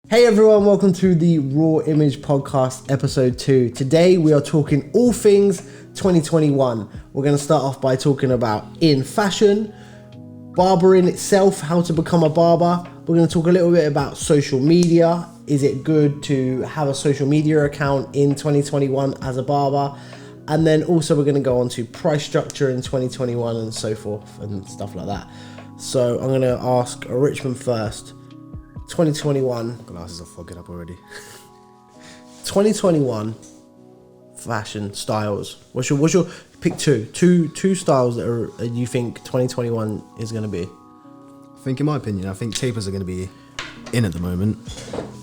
Hey everyone, welcome to the Raw Image Podcast episode 2. Today we are talking all things 2021. We're going to start off by talking about in fashion, barbering itself, how to become a barber. We're going to talk a little bit about social media. Is it good to have a social media account in 2021 as a barber? And then also we're going to go on to price structure in 2021 and so forth and stuff like that. So I'm going to ask Richmond first. 2021. Glasses are fogging up already. 2021 fashion styles. What's your pick two styles that are you think 2021 is going to be? I think, in my opinion, I think tapers are going to be in at the moment,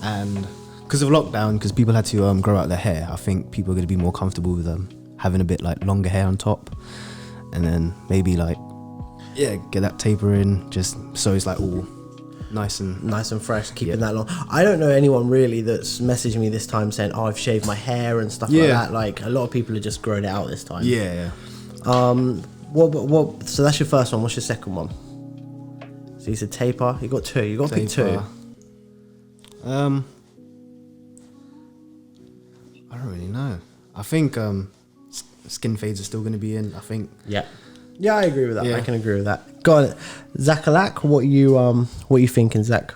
and because of lockdown, because people had to grow out their hair, I think people are going to be more comfortable with having a bit like longer hair on top, and then maybe get that taper in, just so it's like all nice and fresh, keeping that long. I don't know anyone really that's messaged me this time saying, "Oh, I've shaved my hair and stuff like that." Like a lot of people have just grown it out this time. Yeah. What? So that's your first one. What's your second one? So you said taper. You got two. You got to pick two. I don't really know. I think skin fades are still going to be in. I think. Yeah, I agree with that. Yeah. I can agree with that. Go on, Zakalak. What you thinking, Zach?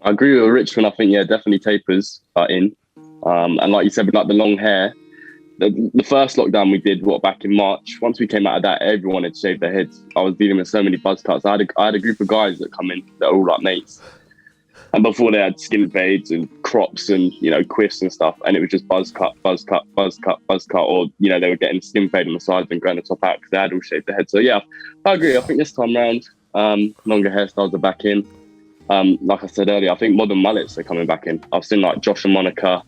I agree with Richmond. I think definitely tapers are in. And like you said, with like the long hair, the first lockdown we did back in March. Once we came out of that, everyone had shaved their heads. I was dealing with so many buzz cuts. I had a group of guys that come in that are all like mates. And before they had skin fades and crops and, quiffs and stuff. And it was just buzz cut. Or, they were getting skin fade on the sides and growing the top out because they had all shaved their head. So, yeah, I agree. I think this time round, longer hairstyles are back in. Like I said earlier, I think modern mullets are coming back in. I've seen like Josh and Monica,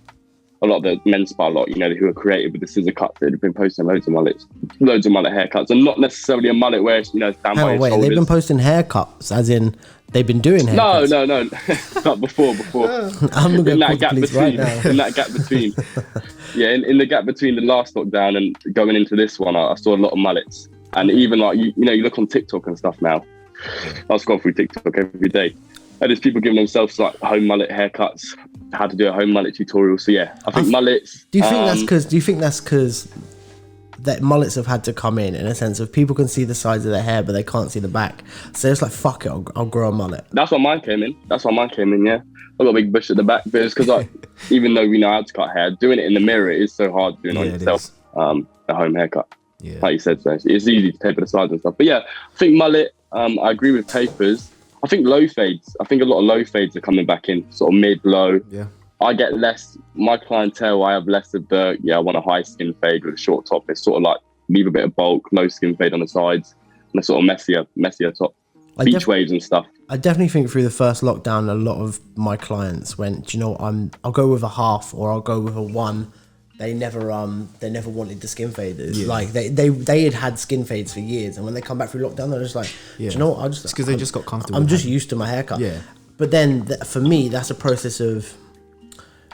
a lot of the men's spa lot, who are creative with the scissor cuts. They've been posting loads of mullet haircuts. And not necessarily a mullet where it's, down by your shoulders. They've been posting haircuts as in... They've been doing haircuts. No. Not before. I'm not going to call the police right now. In that gap between. In the gap between the last lockdown and going into this one, I saw a lot of mullets. And even like, you look on TikTok and stuff now. I scroll through TikTok every day. And there's people giving themselves like home mullet haircuts, how to do a home mullet tutorial. So I think mullets. Do you think that's because that mullets have had to come in a sense of people can see the sides of their hair but they can't see the back, so it's like, fuck it, I'll grow a mullet. That's why mine came in. I got a big bush at the back, but it's because even though we know how to cut hair, doing it in the mirror is so hard doing on yourself. A home haircut, like you said, so it's easy to taper the sides and stuff. But I think mullet, I agree with tapers. I think low fades, a lot of low fades are coming back in, sort of mid-low. I get less, my clientele, I have less of the, I want a high skin fade with a short top. It's sort of like leave a bit of bulk, low skin fade on the sides, and a sort of messier top. Beach waves and stuff. I definitely think through the first lockdown, a lot of my clients went, do you know what, I'll go with a half or I'll go with a 1. They never wanted the skin faders. Like they had skin fades for years, and when they come back through lockdown, they're just like, do you know what, it's because they just got comfortable. I'm just used to my haircut. But then for me, that's a process of,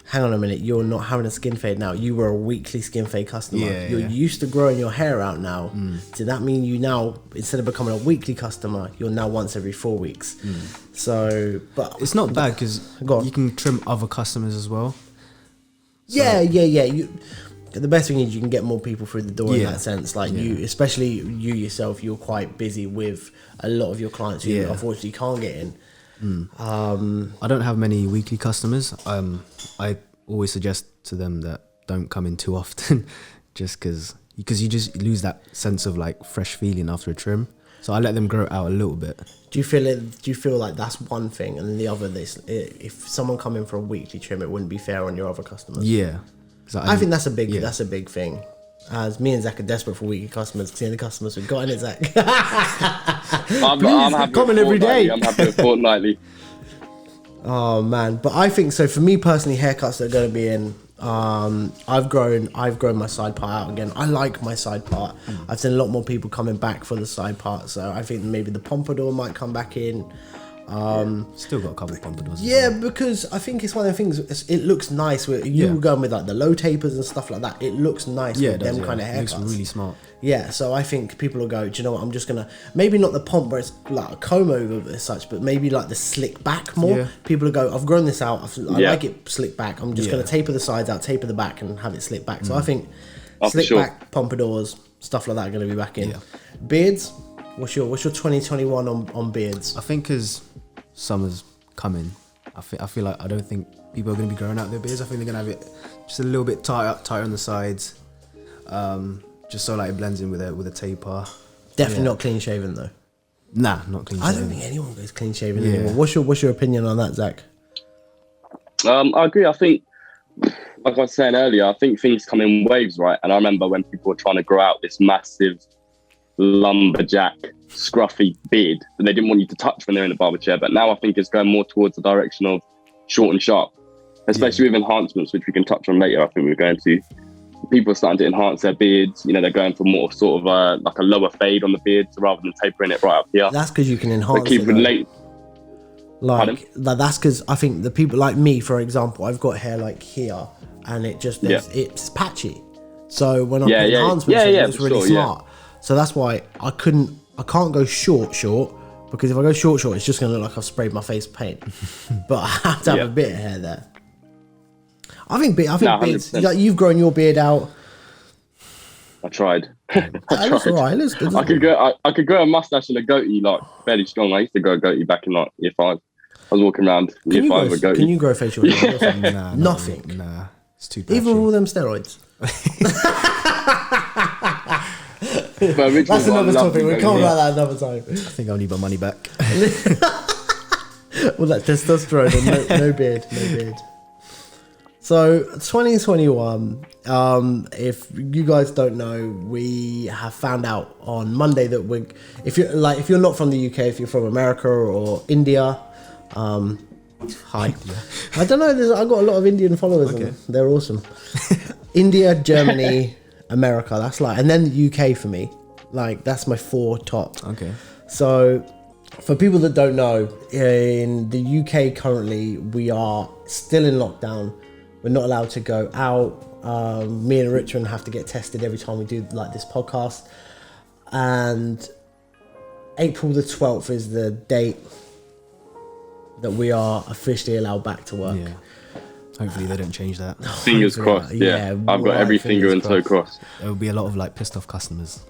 hang on a minute, you're not having a skin fade now. You were a weekly skin fade customer. You're used to growing your hair out now. Does that mean you now, instead of becoming a weekly customer, you're now once every 4 weeks? So, but it's not bad because you can trim other customers as well. So. The best thing is you can get more people through the door in that sense. Like you, especially you yourself, you're quite busy with a lot of your clients who unfortunately can't get in. I don't have many weekly customers. I always suggest to them that don't come in too often, just because you just lose that sense of like fresh feeling after a trim. So I let them grow it out a little bit. Do you feel like that's one thing, and then the other, if someone come in for a weekly trim, it wouldn't be fair on your other customers? I think that's a big thing. As me and Zach are desperate for weekly customers, seeing the customers we've got in it, Zach. I'm happy coming every day. I'm happy with fortnightly. Oh man, but I think so. For me personally, haircuts that are going to be in. I've grown my side part out again. I like my side part. I've seen a lot more people coming back for the side part, so I think maybe the pompadour might come back in. Still got a couple of pompadours. Yeah, because I think it's one of the things. It looks nice. You were going with like the low tapers and stuff like that. It looks nice with them kind of haircuts. It looks really smart. Yeah, so I think people will go, do you know what? I'm just gonna maybe not the pomp where it's like a comb over as such, but maybe like the slick back more. Yeah. People will go, I've grown this out. I like it slick back. I'm just gonna taper the sides out, taper the back, and have it slick back. So I think slick back pompadours, stuff like that, are gonna be back in. Yeah. Beards. What's your 2021 on beards? I think as summer's coming, I feel like I don't think people are going to be growing out their beards. I think they're going to have it just a little bit tighter on the sides, just so like it blends in with a taper. Definitely not clean shaven though. Nah, not clean shaven. I don't think anyone goes clean shaven anymore. What's your opinion on that, Zach? I agree. I think, like I was saying earlier, I think things come in waves, right? And I remember when people were trying to grow out this massive lumberjack scruffy beard that they didn't want you to touch when they're in the barber chair, but now I think it's going more towards the direction of short and sharp, especially with enhancements, which we can touch on later. I think we're going to. People are starting to enhance their beards. You know, they're going for more sort of like a lower fade on the beard rather than tapering it right up here. That's because you can enhance keep it. That's because I think the people like me, for example, I've got hair like here, and it just it's patchy. So when I put enhancements, it's really smart. So that's why I can't go short, because if I go short, it's just going to look like I've sprayed my face with paint. But I have to have a bit of hair there. I think beards, like you've grown your beard out. I tried. That looks alright. It looks good. I could grow a mustache and a goatee like fairly strong. I used to grow a goatee back in like year 5. I was walking around year 5 with a goatee. Can you grow facial hair? Nah, nothing. Nah, it's too patchy. Even with all them steroids. That's another topic. We'll come about that another time. I think I'll need my money back. Well, that's testosterone and no beard. So 2021, if you guys don't know, we have found out on Monday that if you're not from the UK, if you're from America or India, hi. I don't know. I got a lot of Indian followers. Okay. And they're awesome. India, Germany, America. That's and then the UK for me. Like that's my 4 top. Okay. So for people that don't know, in the UK currently we are still in lockdown. We're not allowed to go out. Me and Richmond have to get tested every time we do like this podcast. And April the 12th is the date that we are officially allowed back to work. Yeah. Hopefully they don't change that. Fingers crossed. Yeah. I've got every finger and toe crossed. There will be a lot of like pissed off customers.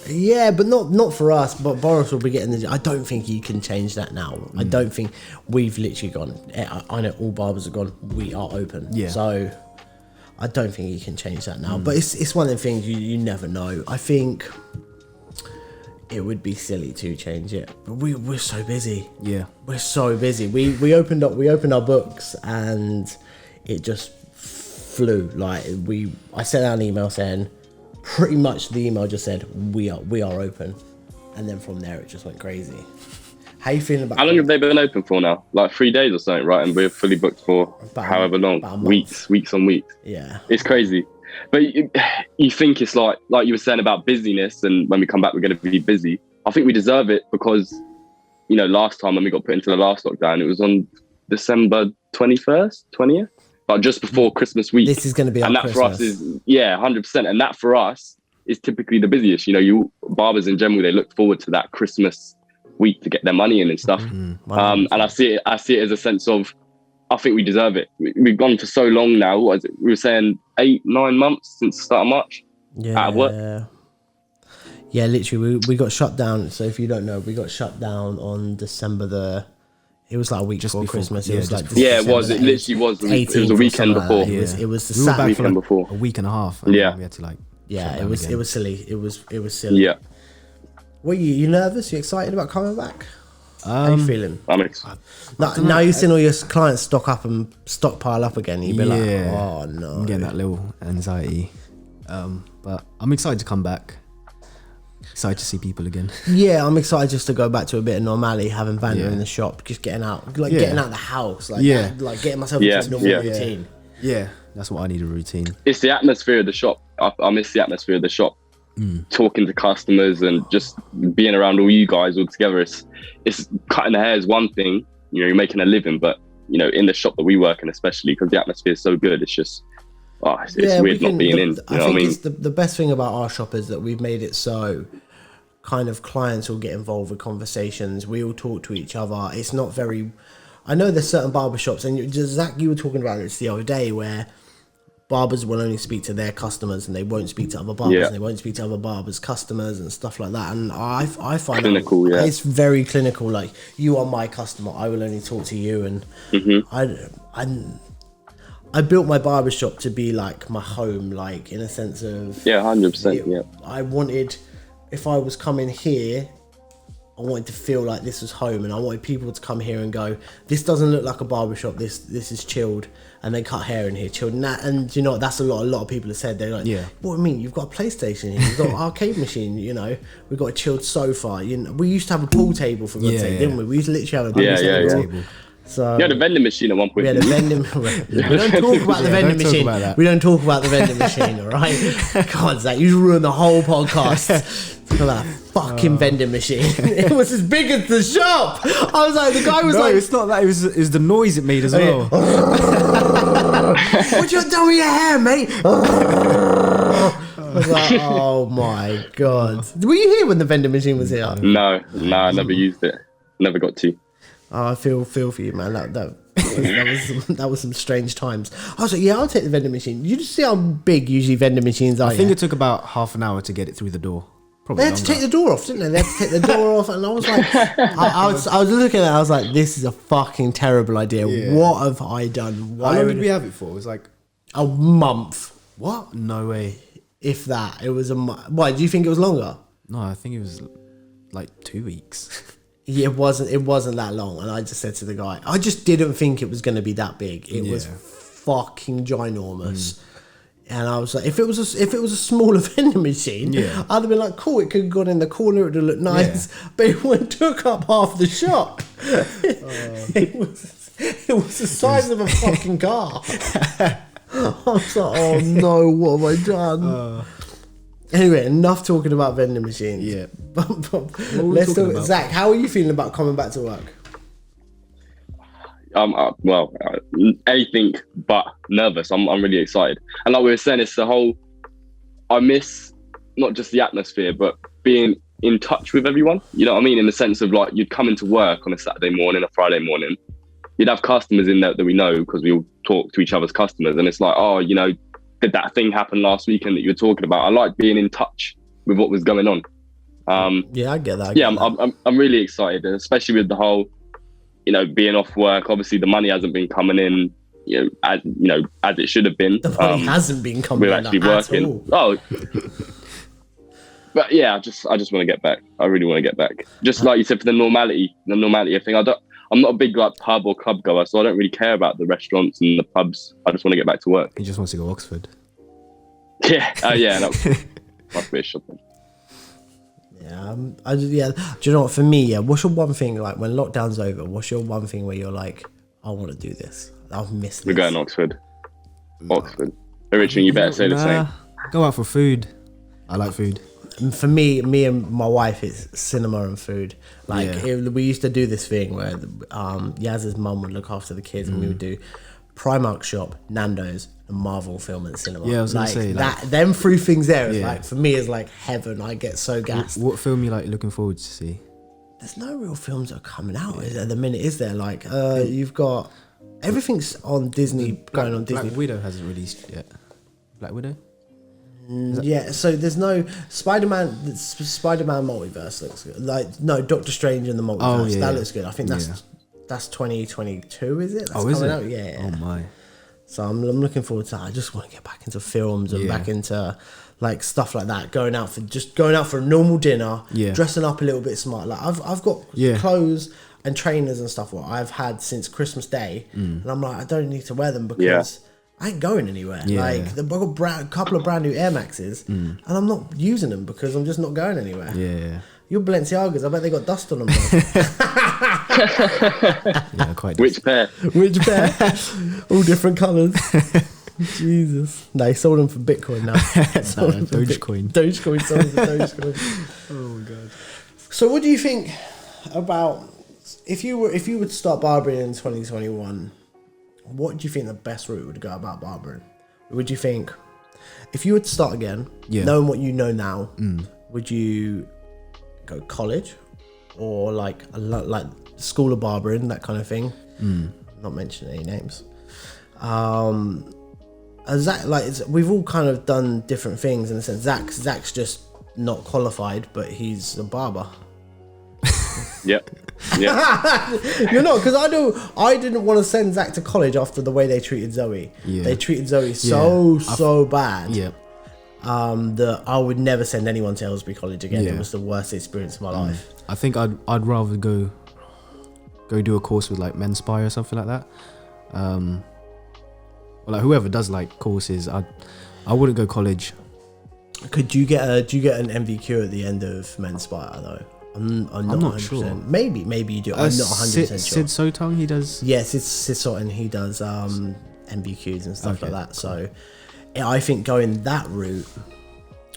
Yeah, but not for us. But Boris will be getting I don't think you can change that now. I don't think we've literally gone. I know all barbers have gone. We are open. Yeah. So I don't think you can change that now. But it's one of the things you never know. I think it would be silly to change it. But we're so busy. Yeah. We're so busy. We opened our books and it just flew. Like I sent out an email saying. Pretty much the email just said we are open, and then from there it just went crazy. How you feeling about? How long have they been open for now? Like 3 days or something, right? And we're fully booked for however long, weeks on weeks. Yeah, it's crazy. But you think it's like you were saying about busyness, and when we come back we're going to be busy. I think we deserve it because last time when we got put into the last lockdown, it was on December 21st, 20th. But just before Christmas week. This is going to be our Christmas. For us is 100%. And that for us is typically the busiest. You barbers in general, they look forward to that Christmas week to get their money in and stuff. And I see it as a sense of, I think we deserve it. We've gone for so long now. What is it? We were saying 8-9 months since the start of March. Out of work. Yeah, literally, we got shut down. So if you don't know, we got shut down on December It was like a week just before Christmas. It was like it was. It literally was. It was a weekend before. It was the Saturday weekend before. A week and a half. And we had to like. Yeah, it was silly. It was silly. Yeah. Were you nervous? You excited about coming back? How are you feeling? I'm excited. Now you've seen all your clients stockpile up again. You'd be like, oh no. I'm getting that little anxiety. But I'm excited to come back. Excited to see people again. Yeah, I'm excited just to go back to a bit of normality, having banter in the shop, just getting out, getting out of the house, getting myself into a normal routine. Yeah, that's what I need, a routine. It's the atmosphere of the shop. I miss the atmosphere of the shop. Talking to customers and just being around all you guys all together. It's cutting the hair is one thing, you're making a living. But in the shop that we work in, especially because the atmosphere is so good, it's just it's weird not being in. I think it's the best thing about our shop is that we've made it so kind of clients will get involved with conversations. We all talk to each other. It's not very. I know there's certain barbershops, and Zach, you were talking about this the other day, where barbers will only speak to their customers and they won't speak to other barbers, and they won't speak to other barbers' customers and stuff like that. And I find clinical, it's very clinical. Like, you are my customer, I will only talk to you. And I built my barbershop to be like my home, like in a sense of 100%. I wanted, if I was coming here, I wanted to feel like this was home, and I wanted people to come here and go, this doesn't look like a barbershop, this is chilled, and they cut hair in here, chilled. And that's a lot of people have said. They're like, what do you mean? You've got a PlayStation here, you've got an arcade machine, we've got a chilled sofa. We used to have a pool table, for God's sake, didn't we? We used to literally have a pool table. So, you had a vending machine at one point. We had a vending. We don't talk about the vending machine. We don't talk about the vending machine, all right? God, Zach, you ruined the whole podcast. Talk about a fucking vending machine. It was as big as the shop. I was like, the guy was like, it's not that. It was the noise it made as well. What you done with your hair, mate? I was like, oh my God. Were you here when the vending machine was here? No, I never used it. Never got to. Oh, I feel for you, man. That was some strange times. I was like, I'll take the vending machine. You just see how big usually vending machines are. I think it took about half an hour to get it through the door. Probably they had to take the door off, didn't they? They had to take the door off, and I was like, I was looking at it, I was like, this is a fucking terrible idea. Yeah. What have I done? How long did we have it for? It was like a month. What? No way. If that, it was a month. Why? Do you think it was longer? No, I think it was like 2 weeks. Yeah, it wasn't that long, and I just said to the guy, I just didn't think it was going to be that big. It was fucking ginormous. And I was like, if it was a smaller vending machine, I'd have been like, cool, it could have gone in the corner, it would have looked nice, but it took up half the shop. It was the size of a fucking car. I was like, oh no, what have I done? Anyway, enough talking about vending machines. Yeah. Let's talk. Zach, how are you feeling about coming back to work? Anything but nervous. I'm really excited. And like we were saying, it's the whole, I miss not just the atmosphere, but being in touch with everyone. You know what I mean? In the sense of like, you'd come into work on a Saturday morning, a Friday morning, you'd have customers in there that we know because we all talk to each other's customers. And it's like, did that thing happen last weekend that you were talking about? I like being in touch with what was going on. I get that. I'm really excited, especially with the whole, being off work. Obviously, the money hasn't been coming in, as it should have been. The money hasn't been coming in. We're actually working. Oh, but yeah, I just want to get back. I really want to get back. Just like you said, for the normality thing. I'm not a big like pub or club goer, so I don't really care about the restaurants and the pubs. I just want to get back to work. He just wants to go Oxford. Yeah. Must be a shopping. Yeah, do you know what? For me, what's your one thing, like when lockdown's over, what's your one thing where you're like, I want to do this, I've missed this? We're going Oxford. Oxford. Richard, you better say the same. Go out for food. I like food. For me and my wife, it's cinema and food. We used to do this thing where Yaz's mum would look after the kids and we would do Primark shop, Nando's, and Marvel film at the cinema. Yeah, I was gonna say that. Them three things there is like, for me, is like heaven. I get so gassed. What film you like looking forward to see? There's no real films that are coming out at the minute, is there? Like you've got everything's on Disney, going on Disney. Black Widow hasn't released yet. Black Widow. So there's no Spider-Man multiverse looks good. Doctor Strange in the multiverse, that looks good. I think that's 2022, is it? That's coming out? Yeah. Oh my. So I'm looking forward to that. I just want to get back into films and back into like stuff like that. Going out for a normal dinner, dressing up a little bit smart. Like I've got clothes and trainers and stuff what I've had since Christmas Day, and I'm like, I don't need to wear them because I ain't going anywhere. I've got a couple of brand new Air Maxes, and I'm not using them because I'm just not going anywhere. Yeah. Your Balenciagas, I bet they got dust on them. Yeah, quite. Which pair? All different colours. Jesus. No, he sold them for Bitcoin now. Dogecoin. Dogecoin sold them for Dogecoin. Oh my God. So what do you think about if you would start barbering in 2021, what do you think the best route would go about barbering? Would you think, if you would start again, knowing what you know now, would you go college or like school of barbering, that kind of thing? Not mentioning any names. Zach, we've all kind of done different things in the sense. Zach's just not qualified, but he's a barber. Yep. You're not, because I didn't want to send Zach to college after the way they treated Zoe. They treated Zoe so bad. That I would never send anyone to Aylesbury College again. It was the worst experience of my life. I think I'd rather go do a course with like Menspire or something like that. Or like whoever does like courses, I wouldn't go college. Do you get an MVQ at the end of Menspire though? I'm not sure. Maybe you do. I'm not 100% sure. Sid Sotong, he does. Yes, it's Sid Sotong. He does MVQs and stuff like that. So I think going that route,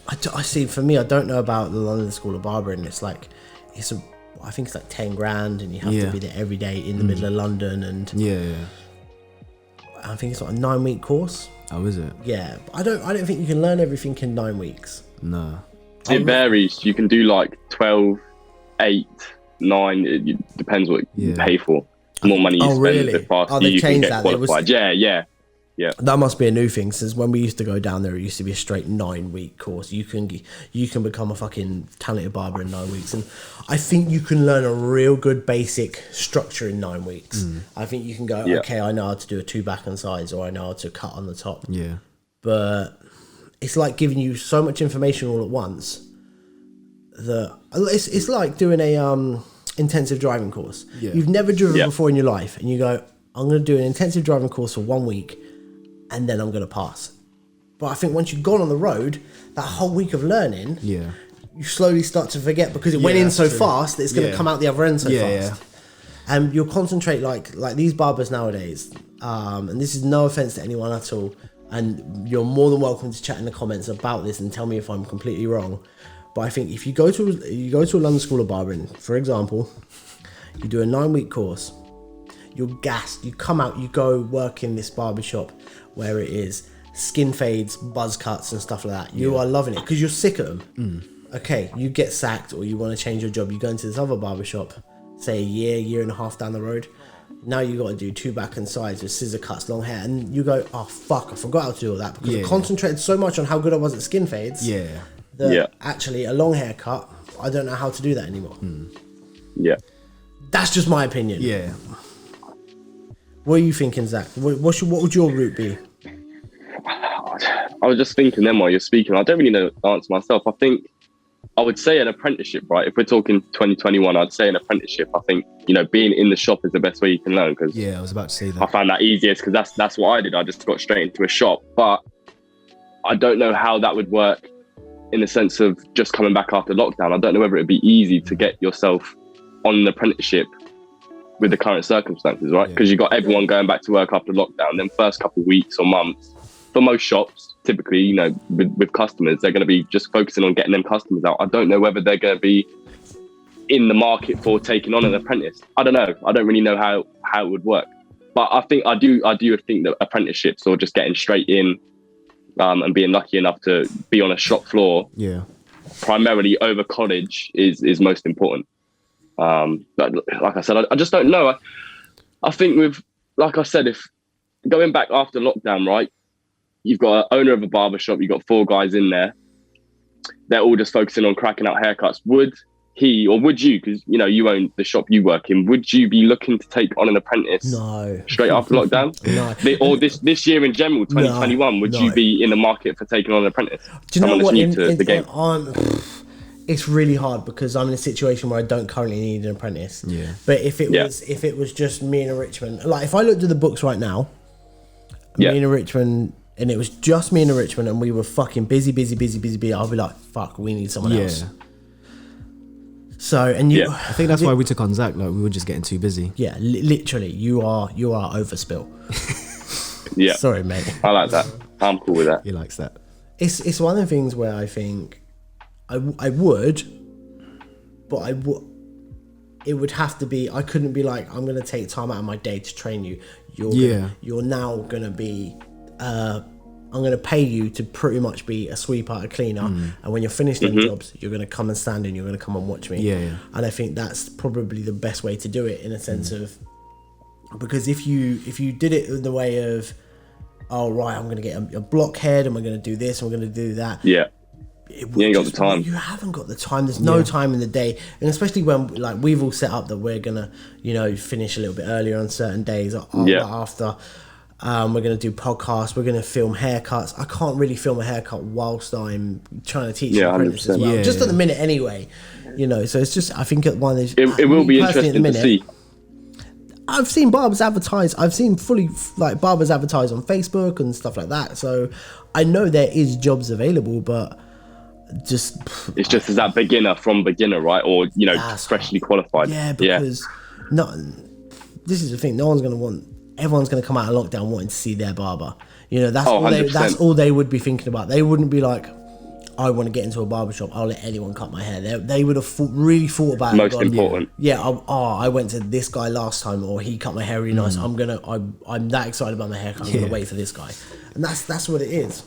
I see. For me, I don't know about the London School of Barbering. I think it's like 10 grand, and you have to be there every day in the middle of London. And I think it's like a 9-week course. Oh, is it? Yeah, I don't think you can learn everything in 9 weeks. No, it varies. You can do like 12, 8, 9. It depends what you pay for. The more money you spend, the faster you can get qualified. Yeah. That must be a new thing, since when we used to go down there, it used to be a straight 9-week course. You can become a fucking talented barber in 9 weeks, and I think you can learn a real good basic structure in 9 weeks. I think you can go, okay, I know how to do a 2 back and sides, or I know how to cut on the top. Yeah. But it's like giving you so much information all at once that it's like doing a intensive driving course. You've never driven before in your life, and you go, I'm going to do an intensive driving course for 1 week, and then I'm going to pass. But I think once you've gone on the road, that whole week of learning, you slowly start to forget, because it went in so fast that it's going to come out the other end so fast. And you'll concentrate like these barbers nowadays, and this is no offense to anyone at all, and you're more than welcome to chat in the comments about this and tell me if I'm completely wrong. But I think if you go to a London School of Barbering, for example, you do a 9-week course, you're gassed, you come out, you go work in this barbershop where it is skin fades, buzz cuts and stuff like that. You are loving it because you're sick of them. Okay, you get sacked or you want to change your job, you go into this other barbershop, say a year and a half down the road. Now you got to do 2 back and sides with scissor cuts, long hair, and you go, oh fuck, I forgot how to do all that, because I concentrated so much on how good I was at skin fades that actually a long haircut, I don't know how to do that anymore. That's just my opinion. What are you thinking, Zach? What would your route be? I was just thinking then while you're speaking. I don't really know the answer myself. I think I would say an apprenticeship, right? If we're talking 2021, I'd say an apprenticeship. I think, being in the shop is the best way you can learn, because I was about to say that. I found that easiest, because that's what I did. I just got straight into a shop. But I don't know how that would work in the sense of just coming back after lockdown. I don't know whether it'd be easy to get yourself on an apprenticeship with the current circumstances, right? Because you got everyone going back to work after lockdown. Then first couple of weeks or months, for most shops, typically, with customers, they're going to be just focusing on getting them customers out. I don't know whether they're going to be in the market for taking on an apprentice. I don't know. I don't really know how it would work. But I think I do think that apprenticeships, or just getting straight in and being lucky enough to be on a shop floor, primarily over college, is most important. But like I said, I just don't know. I think like I said, if going back after lockdown, right, you've got an owner of a barbershop, you've got 4 guys in there, they're all just focusing on cracking out haircuts. Would he, or would you, because you own the shop you work in, would you be looking to take on an apprentice straight after lockdown? Or this year in general, 2021, would you be in the market for taking on an apprentice? Do you know what? The game? It's really hard, because I'm in a situation where I don't currently need an apprentice. But if it was just me and a Richmond, like if I looked at the books right now, me and a Richmond, and it was just me and a Richmond, and we were fucking busy, I'll be like, fuck, we need someone else. So, and I think that's why we took on Zach. Like, we were just getting too busy. Literally, you are overspill. Sorry, mate. I like that. I'm cool with that. He likes that. It's one of the things where I think I would, but it would have to be. I couldn't be like, I'm gonna take time out of my day to train you. You're now gonna be. I'm gonna pay you to pretty much be a sweeper, a cleaner, and when you're finished on jobs, you're gonna come and stand and you're gonna come and watch me. Yeah. And I think that's probably the best way to do it, in a sense of, because if you did it in the way of, oh right, I'm going to get a blockhead and we're going to do this and we're going to do that. Yeah. You ain't got the time. You haven't got the time. There's no time in the day. And especially when, like, we've all set up that we're going to, you know, finish a little bit earlier on certain days after. We're going to do podcasts. We're going to film haircuts. I can't really film a haircut whilst I'm trying to teach apprentices as well. Yeah, just at the minute anyway. You know, so it's just, I think at one of those... It will be interesting to see. I've seen barbers advertise. I've seen barbers advertise on Facebook and stuff like that. So I know there is jobs available, but it's just as that beginner, right? Or, you know, freshly qualified. Yeah, because this is the thing. Everyone's going to come out of lockdown wanting to see their barber. You know, that's all they would be thinking about. They wouldn't be like, I want to get into a barbershop, I'll let anyone cut my hair. They would have really thought about it. Most important. Yeah, I went to this guy last time, or he cut my hair really nice. I'm that excited about my haircut. I'm gonna wait for this guy, and that's what it is.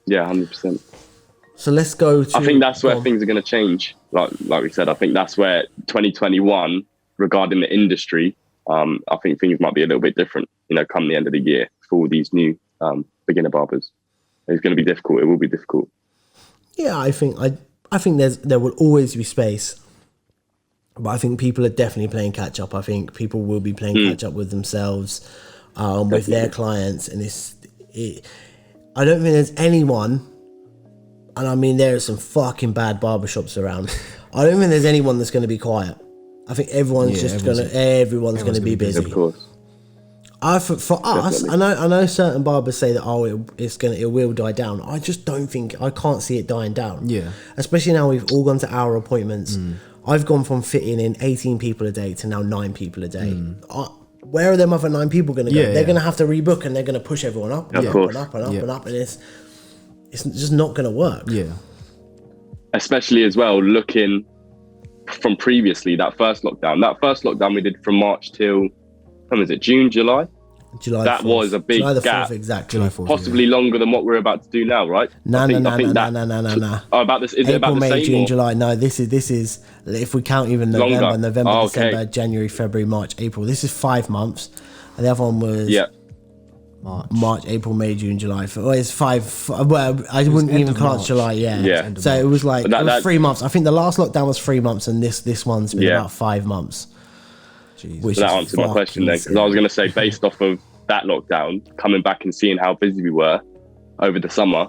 Yeah, 100%. So let's go to. I think that's where things are going to change. Like we said, I think that's where 2021, regarding the industry, I think things might be a little bit different. You know, come the end of the year for all these new beginner barbers, it's going to be difficult. It will be difficult. Yeah, I think there will always be space, but I think people are definitely playing catch up. I think people will be playing catch up with themselves, with their clients, and I don't think there's anyone, and I mean there are some fucking bad barbershops around. I don't think there's anyone that's going to be quiet. I think everyone's going to be busy. Of course. For us, I know certain barbers say that it will die down. I just don't think, I can't see it dying down. Yeah. Especially now we've all gone to hour appointments. I've gone from fitting in 18 people a day to now 9 people a day. Where are them other 9 people going to go? They're going to have to rebook, and they're going to push everyone up and up and up and up and up, and it's just not going to work. Yeah. Especially as well, looking from previously, that first lockdown we did from March till, when was it, July? That 4th. was a big July the 4th, gap. exactly. July 4th, possibly longer than what we're about to do now, right? No. Oh, about this? Is April, it about the May, same? June, July. No, this is if we count even November, December, January, February, March, April. This is 5 months, and the other one was March, April, May, June, July. It's 5. Well, I wouldn't even class July. Yeah. So it was like it was 3 months. I think the last lockdown was 3 months, and this one's been about 5 months. So that answered my question then, because I was going to say, based off of that lockdown, coming back and seeing how busy we were over the summer,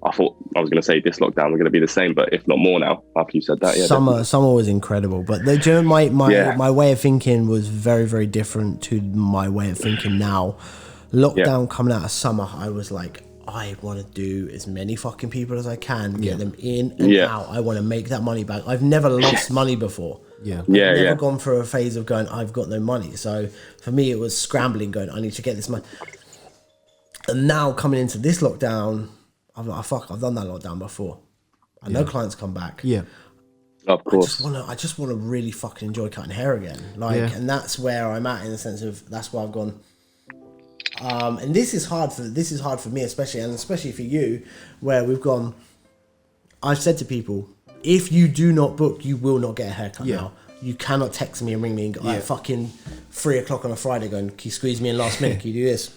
I thought I was going to say this lockdown we're going to be the same, but if not more now. After you said that, summer was incredible, but my way of thinking was very, very different to my way of thinking now. Lockdown coming out of summer, I was like, I want to do as many fucking people as I can, get them in and out. I want to make that money back. I've never lost money before. I've never gone through a phase of going, I've got no money. So for me, it was scrambling, going, I need to get this money. And now coming into this lockdown, I'm like, fuck, I've done that lockdown before. I know clients come back. Yeah. Of course. I just want to really fucking enjoy cutting hair again. And that's where I'm at, in the sense of, that's where I've gone. And this is hard for me, especially for you, where we've gone. I've said to people, if you do not book, you will not get a haircut now. You cannot text me and ring me and go, like, fucking 3 o'clock on a Friday going, can you squeeze me in last minute? Can you do this?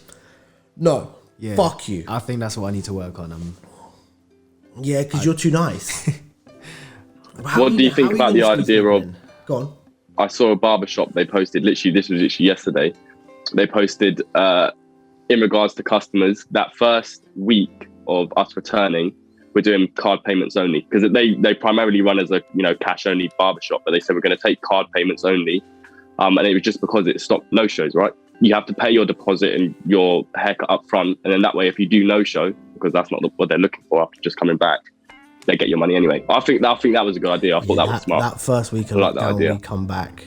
No. Fuck you. I think that's what I need to work on. Yeah, because you're too nice. What do you think about the idea of... Go on. I saw a barbershop, they posted, this was literally yesterday, they posted, in regards to customers, that first week of us returning, we're doing card payments only, because they primarily run as a cash only barbershop, but they said we're going to take card payments only, and it was just because it stopped no shows, right? You have to pay your deposit and your haircut up front, and then that way if you do no show, because that's not what they're looking for after just coming back, they get your money anyway. I think that was a good idea. I thought that was smart. That first week of lockdown, we come back.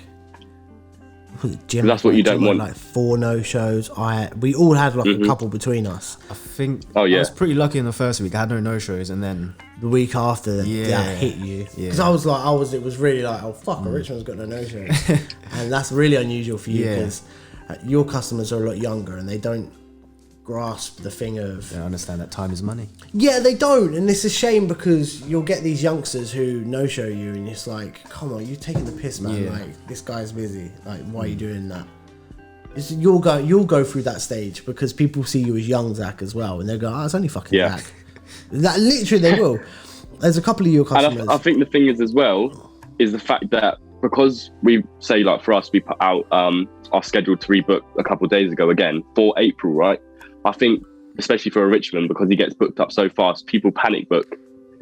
That's what you don't want. Like 4 no shows. We all had like a couple between us. I think I was pretty lucky in the first week. I had no shows, and then the week after that Yeah. hit you? Yeah. Because it was really like, oh fuck, Richmond's got no no-show. And that's really unusual for you Yeah. because your customers are a lot younger and they don't grasp the thing of I understand that time is money. yeah, they don't, and it's a shame because you'll get these youngsters who no-show you, and it's like, come on, you're taking the piss, man. Yeah. Like, this guy's busy. Like, why are you doing that? You'll go through that stage because people see you as young Zach as well, and they go, oh, it's only fucking Yeah. Zach. That literally they will. There's a couple of your customers. And I think the thing is as well is the fact that because we say, like, for us, we put out our schedule to rebook a couple of days ago again for April, right? I think, especially for a Richmond, because he gets booked up so fast, people panic book.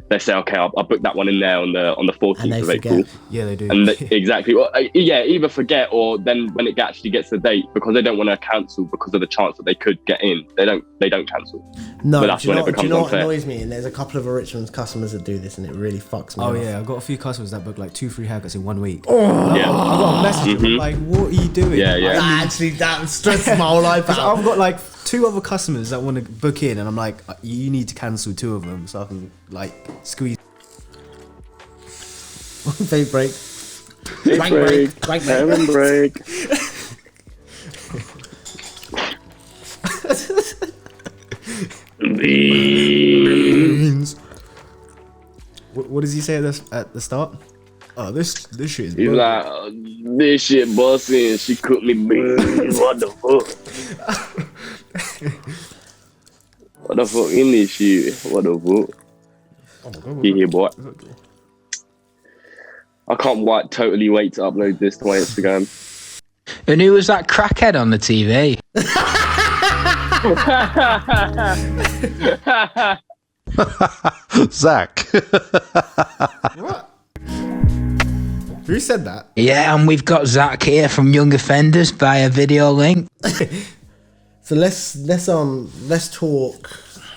They say, okay, I'll book that one in there on the 14th of April. Yeah, they do. And exactly. Well, yeah, either forget or then when it actually gets the date, because they don't want to cancel because of the chance that they could get in, they don't cancel. No, but that's do you when know, it do you becomes know what unfair. annoys me? And there's a couple of Richmond's customers that do this, and it really fucks me Oh off. yeah, I've got a few customers that book like 2-3 haircuts in 1 week. Yeah. I got a message them, like, what are you doing? Yeah, yeah. That stresses my whole life Because out. I've got like 2 other customers that want to book in, and I'm like, you need to cancel 2 of them so I can like squeeze. Fade break. Break, break. Aaron break. Beans. What does he say at the start? Oh, this shit is. He's bugging. like, this shit busting. She cooked me beans. What the fuck? What the fuck in this shit? What the fuck? Yeah, boy. I can't totally wait to upload this to my Instagram. And who was that crackhead on the TV? Zach. What? Who said that? Yeah, and we've got Zach here from Young Offenders via video link. So let's talk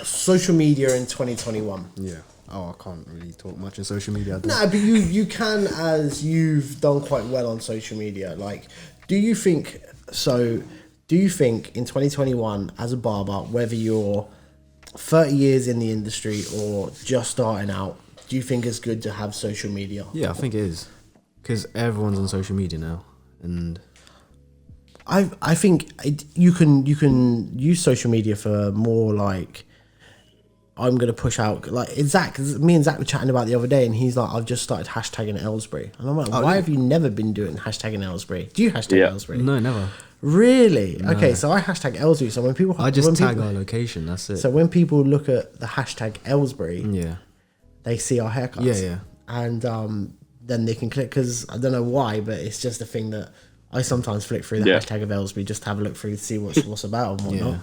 social media in 2021. Yeah. Oh, I can't really talk much on social media. No, but you can, as you've done quite well on social media. Like, do you think in 2021 as a barber, whether you're 30 years in the industry or just starting out, do you think it's good to have social media? Yeah, I think it is, because everyone's on social media now, and I think you can use social media for more like, I'm going to push out, like, Zach, me and Zach were chatting about the other day, and he's like, I've just started hashtagging Aylesbury. And I'm like, why have you never been doing hashtagging Aylesbury? Do you hashtag Aylesbury? no, never. Really? No. Okay, so I hashtag Aylesbury. So when people... I just tag our location, that's it. So when people look at the hashtag Aylesbury, yeah, they see our haircuts. Yeah, yeah. And then they can click, because I don't know why, but it's just a thing that I sometimes flick through the hashtag of Aylesbury just to have a look through to see what's about and whatnot. Yeah.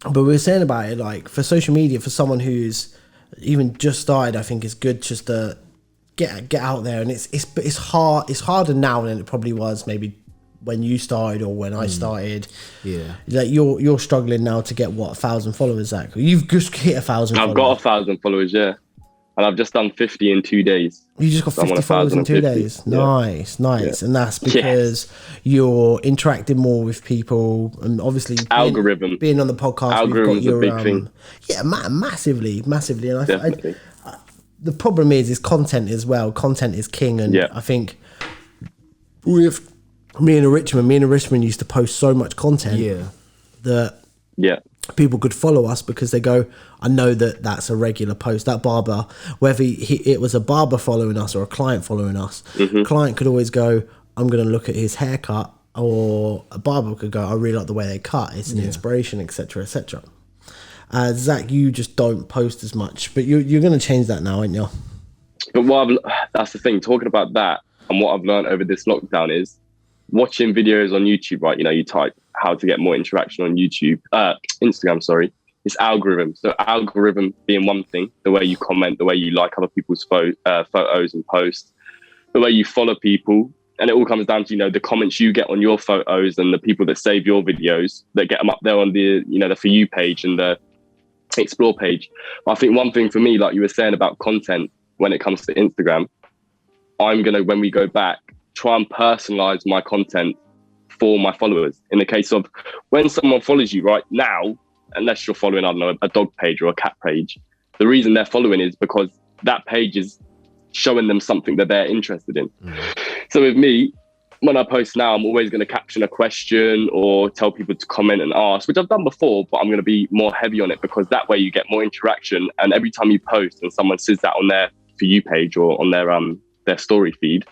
But we were saying about it, like, for social media, for someone who's even just started, I think it's good just to get out there. And it's harder now than it probably was maybe when you started or when I started. Yeah. Like, you're struggling now to get 1,000 followers, Zach? You've just hit 1,000 followers. I've got 1,000 followers, yeah. And I've just done 50 in 2 days. You just got So I'm 50 on followers in 2 1,050. days. Yeah. Nice. Yeah. And that's because you're interacting more with people, and obviously Algorithm. being on the podcast. Algorithm's we've got a big thing. Yeah, massively. And Definitely. the problem is content as well. Content is king, and Yeah. I think with me and Richmond used to post so much content that Yeah. people could follow us because they go, I know that's a regular post. That barber, whether it was a barber following us or a client following us, client could always go, I'm going to look at his haircut, or a barber could go, I really like the way they cut. It's an inspiration, etc., etc. Zach, you just don't post as much, but you're going to change that now, aren't you? But that's the thing, talking about that, and what I've learned over this lockdown is watching videos on YouTube, right? You know, you type how to get more interaction on Instagram, sorry. It's algorithm. So algorithm being one thing, the way you comment, the way you like other people's photos and posts, the way you follow people. And it all comes down to, you know, the comments you get on your photos and the people that save your videos that get them up there on the, you know, the For You page and the Explore page. But I think one thing for me, like you were saying about content, when it comes to Instagram, I'm going to, when we go back, try and personalize my content for my followers. In the case of when someone follows you right now, unless you're following, I don't know, a dog page or a cat page, the reason they're following is because that page is showing them something that they're interested in. So with me, when I post now, I'm always going to caption a question or tell people to comment and ask, which I've done before, but I'm going to be more heavy on it because that way you get more interaction. And every time you post and someone says that on their For You page or on their story feed,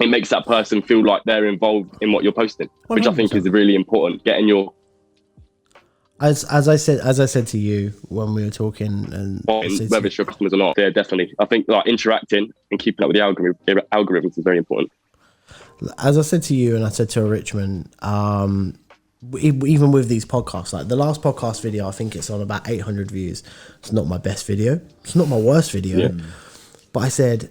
it makes that person feel like they're involved in what you're posting, 100%. Which I think is really important. Getting your as I said to you when we were talking, and whether it's your customers or not, yeah, definitely. I think like interacting and keeping up with the algorithms is very important. As I said to you, and I said to Richmond, even with these podcasts, like the last podcast video, I think it's on about 800 views. It's not my best video. It's not my worst video. Yeah. But I said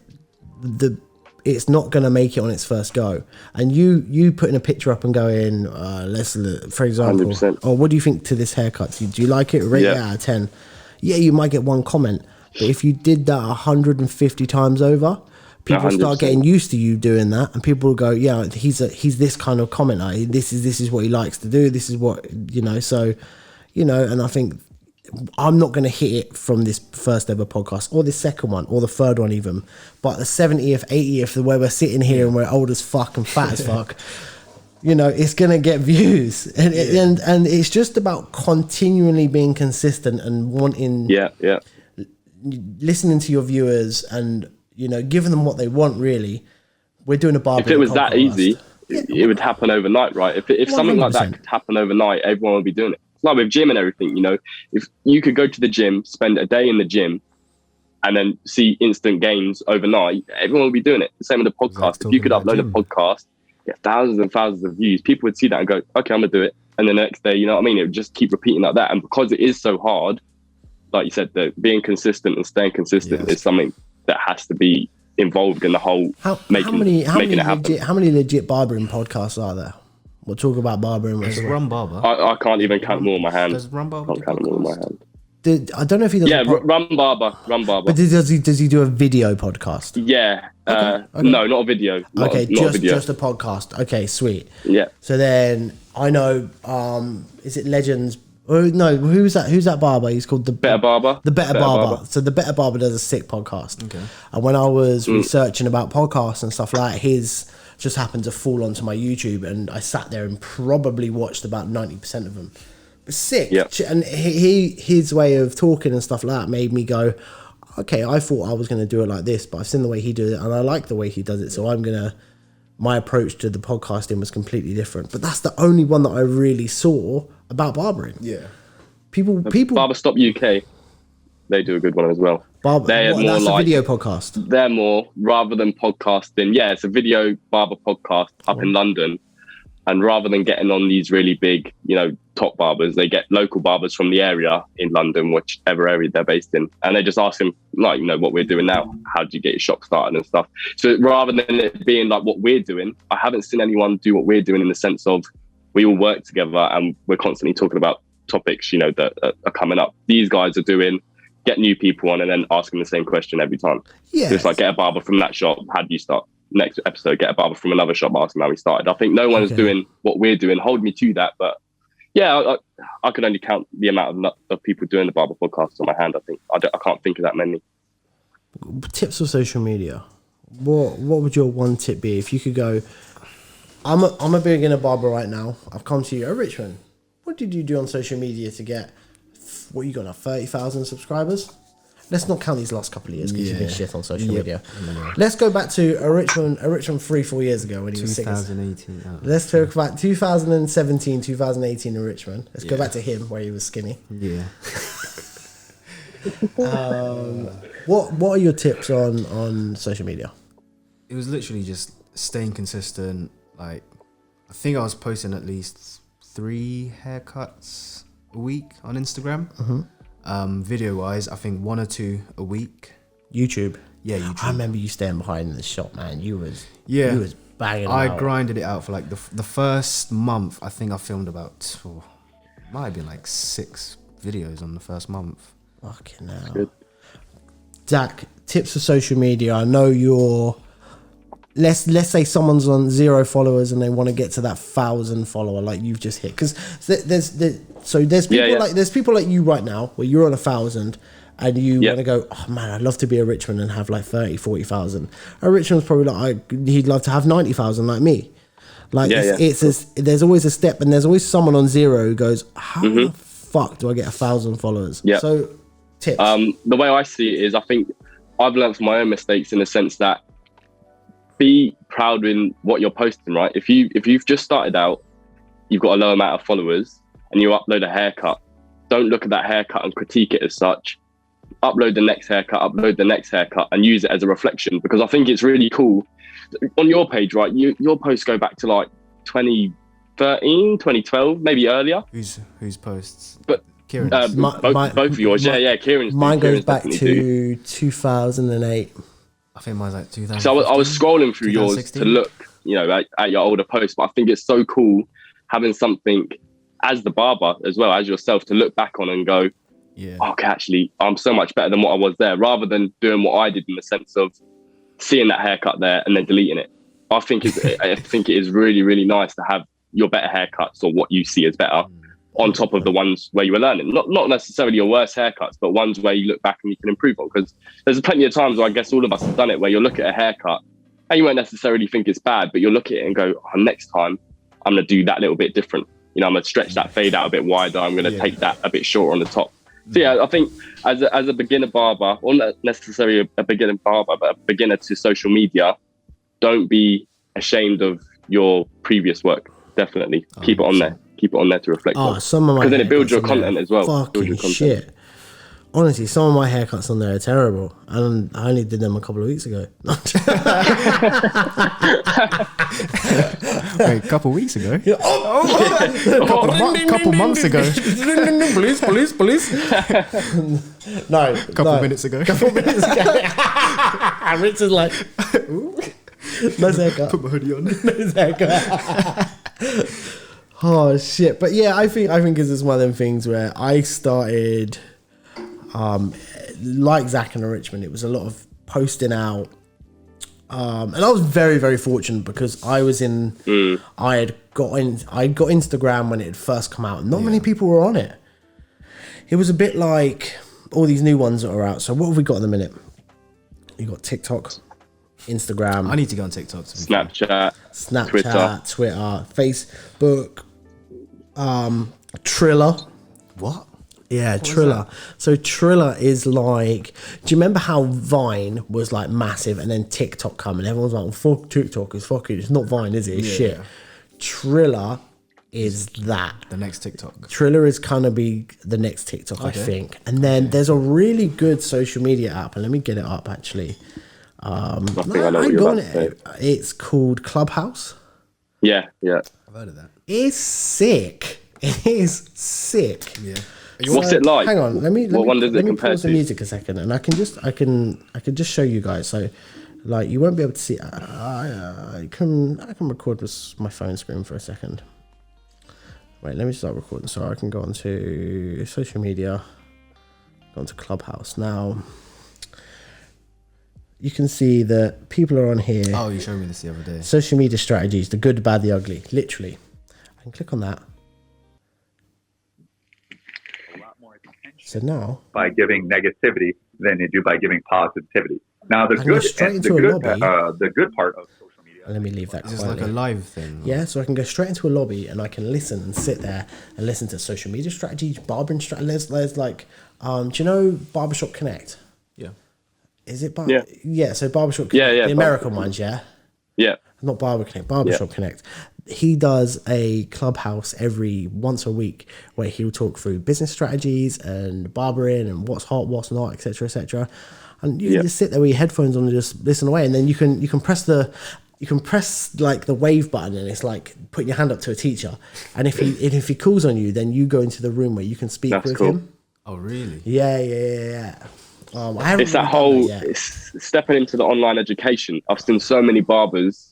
it's not going to make it on its first go. And you putting a picture up and going, let's look, for example, 100%. Oh, what do you think to this haircut? Do you like it? Rate it out of 10. Yeah, you might get one comment. But if you did that 150 times over, people 100%. Start getting used to you doing that, and people will go, yeah, he's this kind of commenter. This is what he likes to do. This is what, so, and I think I'm not going to hit it from this first ever podcast or this second one or the third one even, but the 70th, 80th, where we're sitting here and we're old as fuck and fat as fuck, it's going to get views. And it's just about continually being consistent and wanting, listening to your viewers and, giving them what they want, really. We're doing a barbering. If it was that easy, it would happen overnight, right? If something like that could happen overnight, everyone would be doing it. It's like with gym and everything, if you could go to the gym, spend a day in the gym, and then see instant gains overnight, everyone would be doing it. The same with the podcast. If you could upload a podcast, get thousands and thousands of views, people would see that and go, okay, I'm going to do it. And the next day, you know what I mean? It would just keep repeating like that. And because it is so hard, like you said, being consistent and staying consistent is something that has to be involved in the whole making it happen. How many legit barbering podcasts are there? We'll talk about barbering. There's Run Barber. I can't even count them all in my hand. Does Run Barber? I can't count them all in my hand. I don't know if he does. Yeah, Run Barber. But does he do a video podcast? Yeah. Okay. No, not a video. Just a podcast. Okay, sweet. Yeah. So then I know. Is it Legends? Oh, no, who's that barber? He's called the Better Barber. The Better Barber. So the Better Barber does a sick podcast. Okay. And when I was researching about podcasts and stuff like that, his just happened to fall onto my YouTube, and I sat there and probably watched about 90% of them. But sick. Yeah. And his way of talking and stuff like that made me go, okay, I thought I was going to do it like this, but I've seen the way he does it, and I like the way he does it. So my approach to the podcasting was completely different. But that's the only one that I really saw about barbering. Yeah. People. Barbershop UK, they do a good one as well. That's a video podcast. They're more, rather than podcasting. Yeah, it's a video barber podcast up in London. And rather than getting on these really big, top barbers, they get local barbers from the area in London, whichever area they're based in. And they just ask them, like, what we're doing now. How did you get your shop started and stuff? So rather than it being like what we're doing, I haven't seen anyone do what we're doing in the sense of we all work together and we're constantly talking about topics, that are coming up. These guys are doing, get new people on and then asking the same question every time. Yeah. So it's like, get a barber from that shop. How do you start? Next episode, get a barber from another shop, ask them how we started. I think no one's doing what we're doing. Hold me to that. But yeah, I could only count the amount of people doing the barber podcast on my hand. I think I can't think of that many. Tips for social media. What would your one tip be if you could go? I'm a beginner barber right now. I've come to you, Richmond. What did you do on social media to get? What you got now? 30,000 subscribers. Let's not count these last couple of years because you've been shit on social media. Let's go back to a Richmond 3-4 years ago when he was 2018. Let's talk about 2017, 2018 in Richmond. Let's go back to him where he was skinny. Yeah. What are your tips on social media? It was literally just staying consistent. Like, I think I was posting at least 3 haircuts a week on Instagram. Mm-hmm. Video wise, I think 1 or 2 a week. YouTube. Yeah, YouTube. I remember you staying behind in the shop, man. You was banging. I grinded it out for like the first month. I think I filmed about might have been like 6 videos on the first month. Fucking hell. Zach, tips for social media. I know you're. Let's say someone's on 0 followers and they want to get to that 1,000 follower like you've just hit, because there's people like you right now where you're on 1,000 and you want to go, oh man, I'd love to be a Richmond and have like 30, 40,000. A Richmond's probably like, he'd love to have 90,000 like me. Like there's always a step, and there's always someone on zero who goes, how the fuck do I get 1,000 followers? Yeah. So tips. The way I see it is, I think I've learned from my own mistakes in the sense that be proud in what you're posting, right? If you've just started out, you've got a low amount of followers and you upload a haircut, don't look at that haircut and critique it as such. Upload the next haircut and use it as a reflection, because I think it's really cool. On your page, right, your posts go back to like 2013, 2012, maybe earlier. Whose posts? But Kieron. Both of yours, Kieron's. Mine goes back to 2008. I think mine's like 2000. So I was scrolling through yours to look, at your older posts, but I think it's so cool having something as the barber as well as yourself to look back on and go, okay, actually, I'm so much better than what I was there, rather than doing what I did in the sense of seeing that haircut there and then deleting it. I think it is really, really nice to have your better haircuts, or what you see as better, on top of the ones where you were learning. Not necessarily your worst haircuts, but ones where you look back and you can improve on. Because there's plenty of times where I guess all of us have done it, where you'll look at a haircut and you won't necessarily think it's bad, but you'll look at it and go, next time I'm going to do that little bit different. I'm going to stretch that fade out a bit wider. I'm going to take that a bit shorter on the top. So I think as a beginner barber, or not necessarily a beginner barber, but a beginner to social media, don't be ashamed of your previous work. Definitely keep it on there. Keep it on there to reflect on. Because then it builds your content as well. Fucking shit. Honestly, some of my haircuts on there are terrible, and I only did them a couple of weeks ago. Wait, a couple of weeks ago? Couple months ago. Police. No. Couple minutes ago. Rich is like, ooh. Nice haircut. Put my hoodie on. Nice haircut. Oh shit. But yeah, I think it's one of them things where I started like Zach and Richmond. It was a lot of posting out, and I was very, very fortunate because I was I got Instagram when it had first come out, and not many people were on it. It was a bit like all these new ones that are out. So what have we got in the minute? You got TikTok, Instagram. I need to go on TikTok. Snapchat, Twitter, Facebook, Triller. What? Yeah, Triller. So Triller is like, do you remember how Vine was like massive, and then TikTok come and everyone's like, well, fuck TikTok, it's not Vine, is it? It's shit. Triller is that. The next TikTok. Triller is kind of be the next TikTok, I think. And then there's a really good social media app, and let me get it up actually. It's called Clubhouse. Yeah. I've heard of that. It's sick. It is sick. Yeah. What's it like? Hang on, let me pause the music a second, and I can just show you guys. So, like, you won't be able to see. I can record this my phone screen for a second. Wait, let me start recording so I can go onto social media, go onto Clubhouse now. You can see that people are on here. Oh, you showed me this the other day. Social media strategies: the good, the bad, the ugly. Literally, I can click on that. So now, by giving negativity than you do by giving positivity. Now the good part of social media. Let me leave that. It's like a live thing. Yeah, so I can go straight into a lobby and I can listen and sit there and listen to social media strategies, barbering strategies. There's like, do you know Barbershop Connect? Yeah. Is it? Yeah. So Barbershop Connect, the American ones, yeah. Yeah. Not Barber Connect, Barbershop Connect. He does a clubhouse once a week where he'll talk through business strategies and barbering and what's hot, what's not, etc., etc. And you just sit there with your headphones on and just listen away. And then you can press like the wave button, and it's like putting your hand up to a teacher. And if he calls on you, then you go into the room where you can speak with him. Oh, really? Yeah. I haven't it's that whole it's stepping into the online education. I've seen so many barbers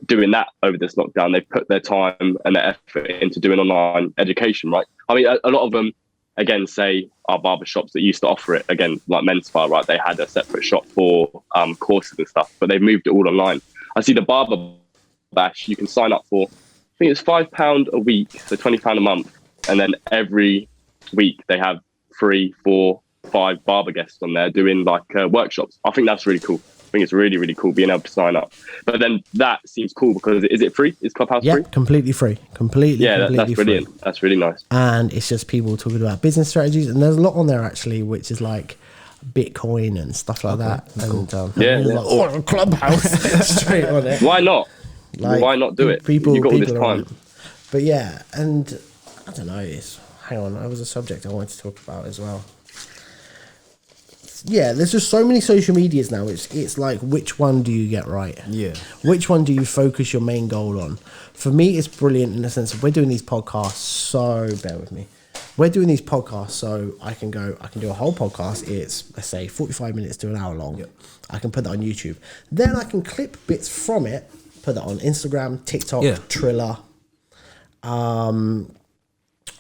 doing that over this lockdown. They've put their time and their effort into doing online education, right? I mean, a lot of them, again, say are barbershops that used to offer it, again, like Men's Spa, right? They had a separate shop for courses and stuff, but they've moved it all online. I see the Barber Bash, you can sign up for, I think it's £5 a week, so £20 a month. And then every week they have 3, 4, 5 barber guests on there doing like workshops. I think that's really cool. I think it's really, really cool being able to sign up. But then that seems cool because is it free? Is Clubhouse free? Yeah, completely free. Completely That's brilliant. free. That's really nice. And it's just people talking about business strategies. And there's a lot on there actually, which is like Bitcoin and stuff like that. And, like, oh, Clubhouse straight on it. Why not? Like, why not do it? People, You've got all this people time. But yeah, and I don't know. Hang on, that was a subject I wanted to talk about as well. Yeah, there's just so many social medias now. It's like, which one do you get right? Yeah. Which one do you focus your main goal on? For me, it's brilliant in the sense of we're doing these podcasts. So bear with me. We're doing these podcasts so I can do a whole podcast. It's, let's say, 45 minutes to an hour long. Yep. I can put that on YouTube. Then I can clip bits from it, put that on Instagram, TikTok, Triller.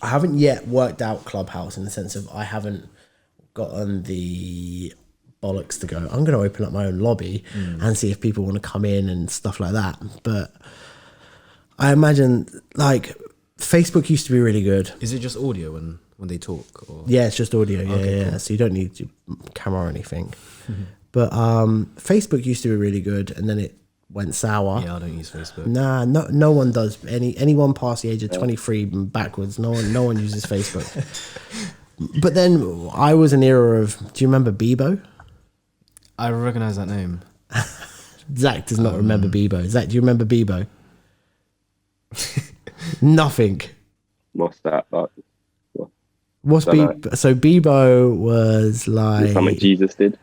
I haven't yet worked out Clubhouse in the sense of I haven't gotten the bollocks to go, I'm going to open up my own lobby and see if people want to come in and stuff like that. But I imagine, like, Facebook used to be really good. Is it just audio when they talk? Or? Yeah, it's just audio. Yeah, Okay, yeah. cool. So you don't need your camera or anything. But Facebook used to be really good, and then it went sour. Yeah, I don't use Facebook. Nah, no one does. Anyone past the age of 23 and backwards, no one uses Facebook. But then I was an era of. Do you remember Bebo? I recognize that name. Zach does not remember Bebo. Zach, do you remember Bebo? Nothing. What's that? Like, What's Bebo? So Bebo was like something Jesus did.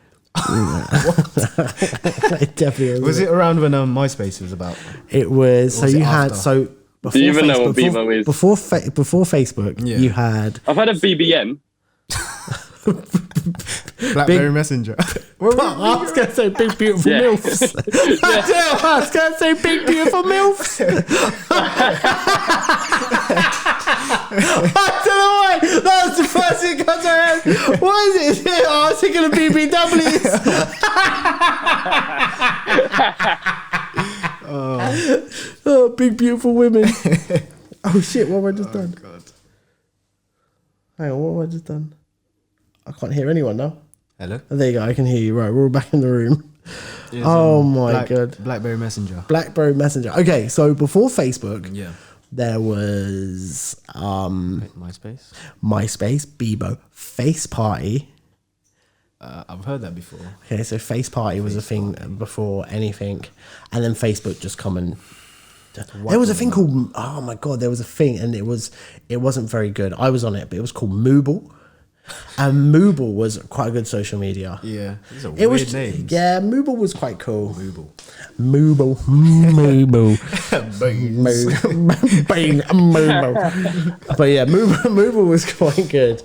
Definitely Was it around when MySpace was about? It was. So was you it had after? before Do you even know what Facebook- Bebo is? Before Facebook, Yeah. you had. I've had a BBM. BlackBerry Messenger. I was going to say big beautiful Yeah. milfs. I was going to say big beautiful milfs. I don't know why. That was the first thing that got to my head. What is it? Oh, I was thinking of BBWs. Oh, big beautiful women. Oh shit! What have I just done? God. Hang on, what have I just done? I can't hear anyone now. Hello. Oh, there you go. I can hear you. Right, we're all back in the room. It was, Oh my God. BlackBerry Messenger. BlackBerry Messenger. Okay, so before Facebook, Yeah. there was MySpace. MySpace, Bebo, Face Party. I've heard that before. Okay, so Face Party was a thing before anything, and then Facebook just come and. There was a thing called, oh my God, there was a thing, and it wasn't very good. I was on it, but it was called Mooble. And Mooble was quite a good social media. Yeah. These are It weird was, names. yeah, Mooble was quite cool. Mooble. Mooble. Bang, Mooble. But yeah, Mooble was quite good.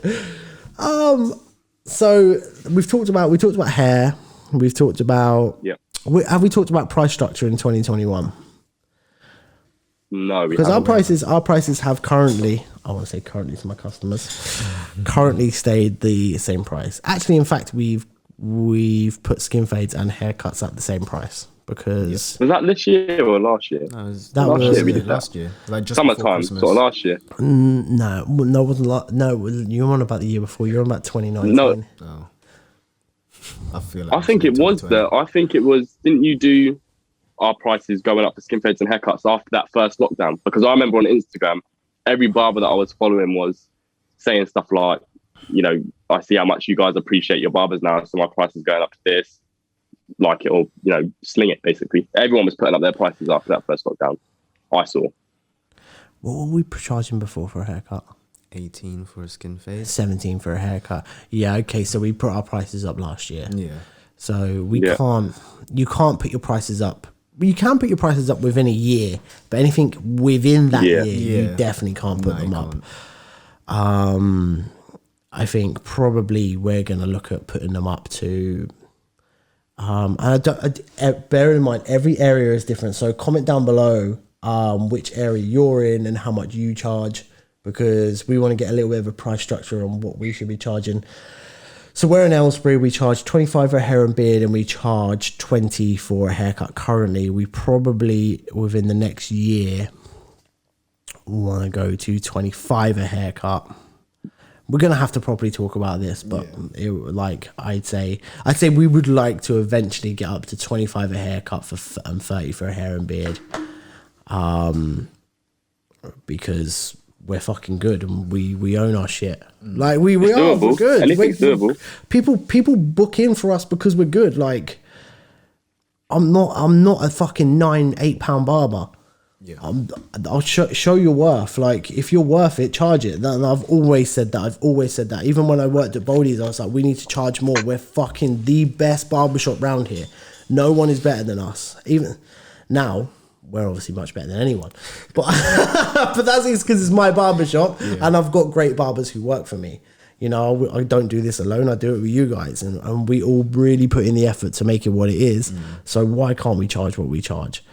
So we talked about hair. We've talked about, have we talked about price structure in 2021? No, Because our prices have currently, I want to say currently to my customers, currently stayed the same price. Actually, in fact, we've put skin fades and haircuts at the same price because was that this year or last year? No, it was That last was- year. we did that. Last year. Like just Summertime, before sort of last year. no, it wasn't. No, you're on about the year before. You're on about 2019. No. Oh. I feel like I think it was 2020. I think it was. Didn't you do our prices going up for skin fades and haircuts after that first lockdown? Because I remember on Instagram, every barber that I was following was saying stuff like, you know, I see how much you guys appreciate your barbers now, so my price is going up to this. Like it, or, you know, sling it, basically. Everyone was putting up their prices after that first lockdown. I saw. What were we charging before for a haircut? 18 for a skin fade. 17 for a haircut. Yeah, okay. So we put our prices up last year. Yeah. So you can't put your prices up. You can put your prices up within a year, but anything within that year, you definitely can't put them up. I think probably we're going to look at putting them up to. Bear in mind, every area is different. So comment down below which area you're in and how much you charge, because we want to get a little bit of a price structure on what we should be charging. So we're in Aylesbury, we charge 25 for a hair and beard and we charge 20 for a haircut currently. We probably, within the next year, want to go to 25 a haircut. we're gonna have to properly talk about this, but I'd say we would like to eventually get up to 25 a haircut for 30 for a hair and beard, because we're fucking good and we own our shit. Like we're good. Anything's doable. People book in for us because we're good. Like I'm not a fucking £8 barber. Yeah. I'll show your worth. Like if you're worth it, charge it. And I've always said that. Even when I worked at Boldy's, I was like, we need to charge more. We're fucking the best barbershop round here. No one is better than us. Even now, we're obviously much better than anyone. But but that's because it's my barbershop, and I've got great barbers who work for me. You know, I don't do this alone. I do it with you guys, and we all really put in the effort to make it what it is. So why can't we charge what we charge?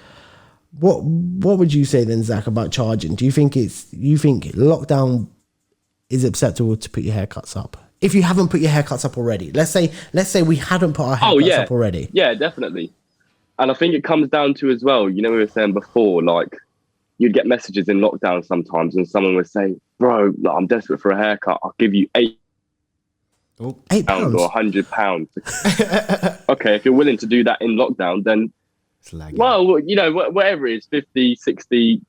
What would you say then, Zach, about charging? Do you think lockdown is acceptable to put your haircuts up? If you haven't put your haircuts up already, let's say we hadn't put our haircuts up already. Yeah, definitely. And I think it comes down to as well, you know, we were saying before, like you'd get messages in lockdown sometimes and someone would say, bro, like, I'm desperate for a haircut. I'll give you £8 or £100. Okay, if you're willing to do that in lockdown, then well, you know, whatever it is, 50, 60,